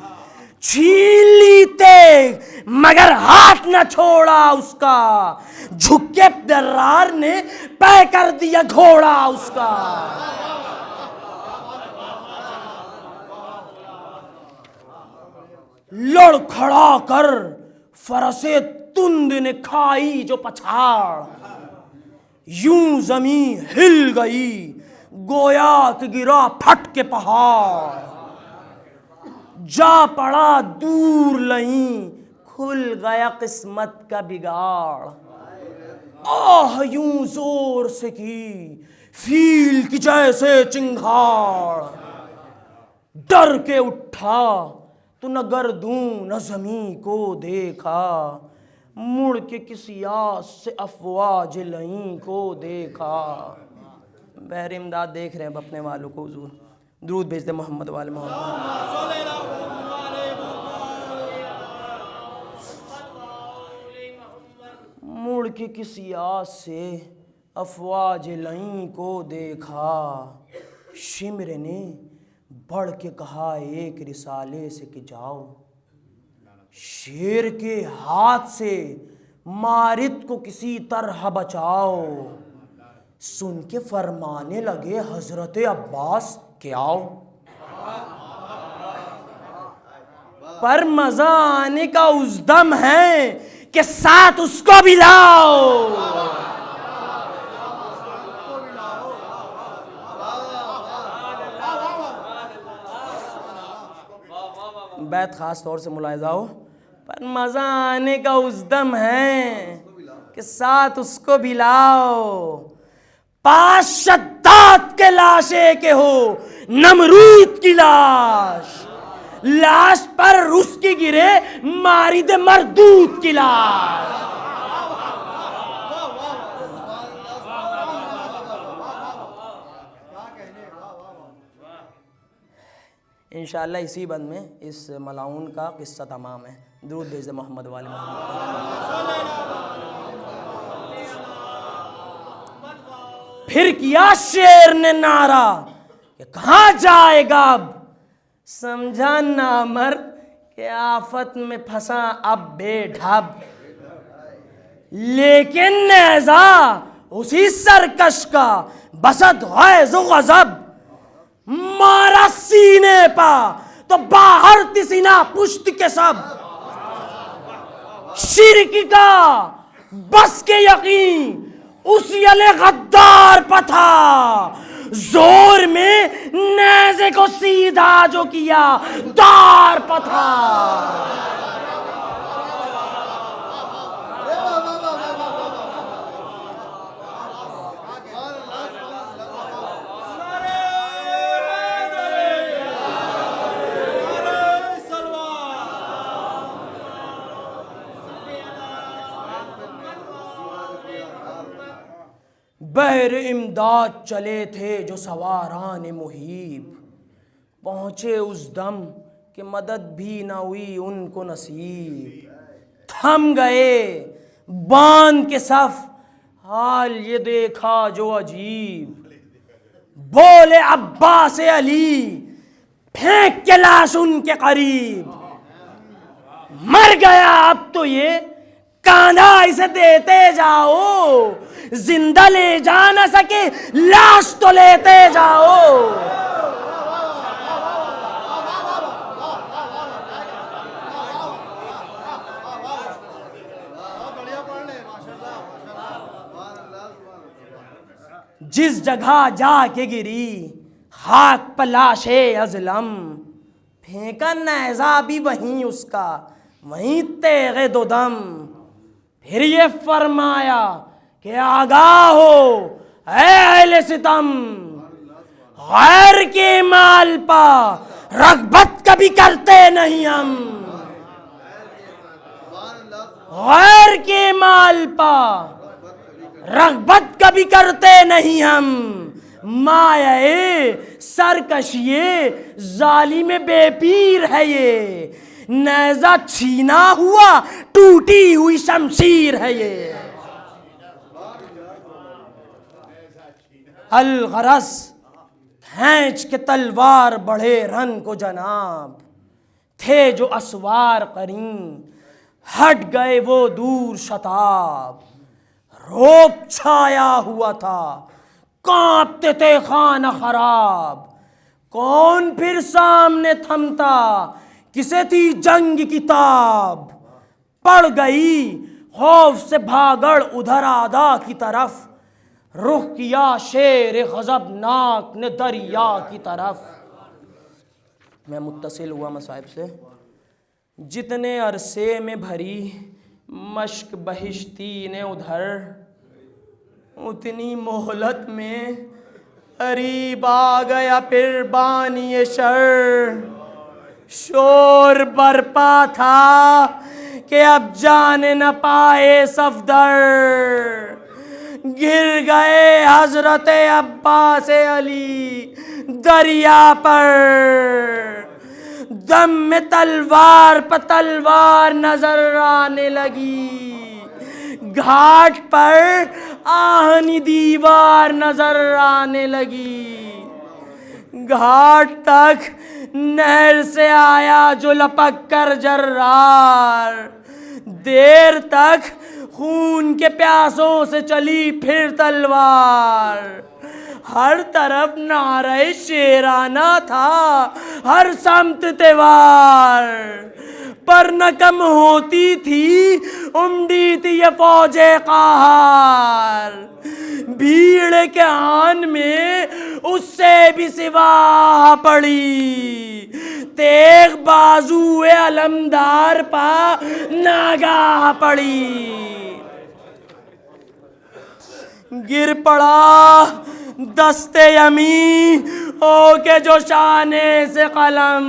छीन ली तेग मगर हाथ न छोड़ा उसका, झुक के दर्रार ने पै कर दिया घोड़ा उसका। लड़ खड़ा कर फरसे तुंद ने खाई जो पछाड़, यूं जमीन हिल गई गोया कि गिरा फट के पहाड़। जा पड़ा दूर लहीं खुल गया किस्मत का बिगाड़। आह यूं जोर से की फील की जैसे चिंगाड़, डर के उठा तो न गर्दूं न ज़मीं को देखा, मुड़ के किसी आस से अफवाज लहीं को देखा। बहर इमदाद देख रहे हैं अपने वालों को, हुजूर दुरूद भेजते मोहम्मद वाले मोहम्मद। मुड़ के किसी आस से अफवाज लहीं को देखा, शिमर ने बढ़ के कहा एक रिसाले से कि जाओ, शेर के हाथ से मारिद को किसी तरह बचाओ। सुन के फरमाने लगे हजरत अब्बास के आओ, पर मजा आने का उस दम है कि साथ उसको भी लाओ। बैत ख़ास तौर से मुलाहिज़ा हो, पर मज़ा आने का उस दम है कि साथ उसको भी लाओ। पास शद्दाद के लाशे के हो नमरूद की लाश, लाश पर उसकी गिरे मारिद मरदूद की लाश। इंशाअल्लाह इसी बंद में इस मलाउन का किस्सा तमाम है। दुरूद भेज दे मोहम्मद वाले मोहम्मद। फिर किया शेर ने नारा कि कहाँ जाएगा अब, समझा नामर्द के आफत में फंसा अब बेढब। लेकिन नेज़ा उसी सरकश का बसत गैज़ गज़ब, मारा सीने पा तो बाहर तिसीना पुश्त के सब। शिरक का बस के यकीन उस यले गद्दार पथा, जोर में नेज़े को सीधा जो किया दार पथा। बहर इमदाद चले थे जो सवारान मुहीब, पहुँचे उस दम कि मदद भी न हुई उनको नसीब। थम गए बांध के सफ, हाल ये देखा जो अजीब। बोले अब्बास अली फेंक के लाश उनके करीब, मर गया अब तो ये कांधा इसे देते जाओ, जिंदा ले जा न सके लाश तो लेते जाओ। जिस जगह जाके गिरी खाक पर लाशे अज़लम, फेंका नेज़ा भी वहीं उसका वहीं तेगे दो दम। फिर ये फरमाया कि आगाह हो ऐ अहले सितम, गैर के माल पा रग़बत कभी करते नहीं हम। गैर के माल पा रग़बत कभी करते नहीं हम। माये सरकशिये जालिम बेपीर है ये, नेज़ा छीना हुआ टूटी हुई शमशीर है ये। अलगरस खींच के तलवार बढ़े रन को जनाब, थे जो असवार करीं हट गए वो दूर शताब। रोब छाया हुआ था कांपते थे खाना खराब, कौन फिर सामने थमता किसे थी जंग की ताब। पड़ गई खौफ से भागड़ उधर आदा की तरफ, रुख किया शेर गज़बनाक ने दरिया की तरफ। मैं मुत्तसिल हुआ मसाइब से, जितने अरसे में भरी मश्क बहिश्ती ने उधर, उतनी मोहलत में करीब आ गया फिर बानी शर। शोर बरपा था कि अब जाने न पाए सफदर, गिर गए हजरत अब्बास अली दरिया पर। दम में तलवार पर तलवार नजर आने लगी, घाट पर आहनी दीवार नजर आने लगी। घाट तक नहर से आया जो लपक कर जर्रार, देर तक खून के प्यासों से चली फिर तलवार। हर तरफ नारे शेराना था, हर समत त्योहार, पर न कम होती थी उमड़ी थी ये फौजे क़हार। भीड़ के आन में उससे भी सिवा पड़ी, तेग बाजुए अलमदार पा नागाह पड़ी, गिर पड़ा दस्ते यमी होके जो शाने से कलम,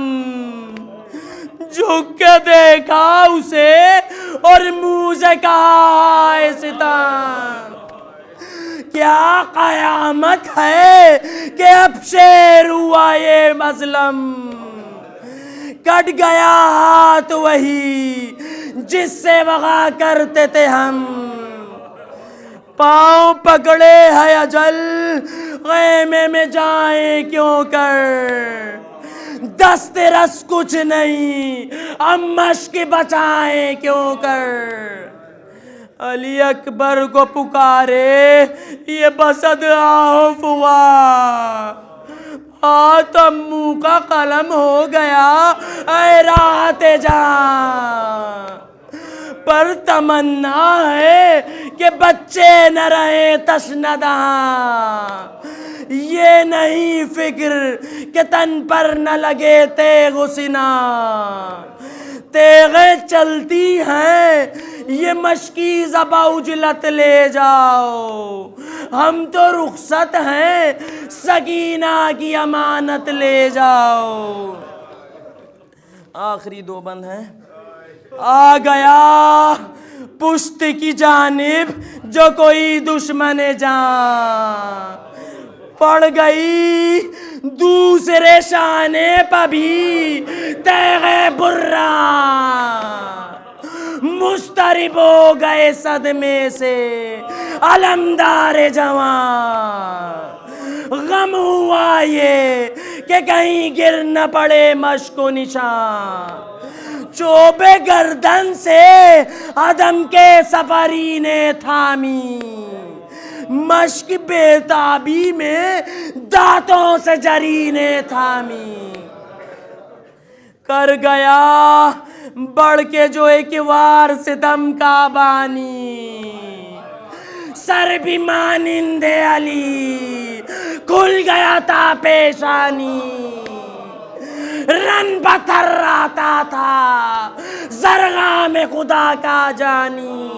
झुक के देखा उसे और मुंह से कहा सितम, क्या कयामत है कि अब शेर हुआ ये मजलम, कट गया हाथ वही जिससे वगा करते थे हम, पांव पकड़े है अजल ख़ैमे में जाए क्यों कर, दस्त रस कुछ नहीं अब मश्क बचाए क्यों कर, अली अकबर को पुकारे ये बसद आओ फुआ, हाथ अम्मू का कलम हो गया ऐ रात जा, पर तमन्ना है कि बच्चे न रहे तशनदा, ये नहीं फिक्र कि तन पर न लगे तेगो सिना, तेगे चलती हैं ये मशकी ज़बा उजलत ले जाओ, हम तो रुखसत हैं सकीना की अमानत ले जाओ। आखिरी दो बंद हैं। आ गया पुश्त की जानिब जो कोई दुश्मन जान, पड़ गई दूसरे शाने पर भी तेगे बुर्रा, मुस्तरिब हो गए सदमे से अलमदार जवान, गम हुआ ये कि कहीं गिर न पड़े मश्को निशान, चोबे गर्दन से अदम के सफरी ने थामी, मश्क बेताबी में दांतों से जरी ने थामी, कर गया बढ़ के जो एक वार सितम का बानी, सर भी मानिंदे अली खुल गया था पेशानी, रन बथर्राता था जरगा में खुदा का जानी,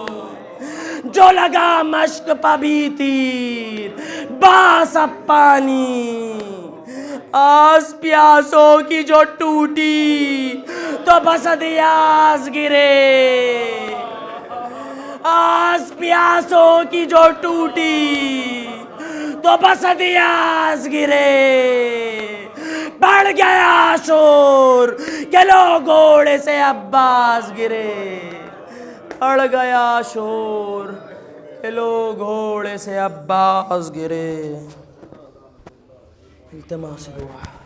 जो लगा मश्क पबी तीर बास अब पानी, आस प्यासों की जो टूटी तो बस दियास गिरे, आस प्यासों की जो टूटी तो बस दियास गिरे, बढ़ गया शोर के लो घोड़े से अब्बास गिरे, बढ़ गया शोर के लो घोड़े से अब्बास गिरे। इल्तिमास दुआ।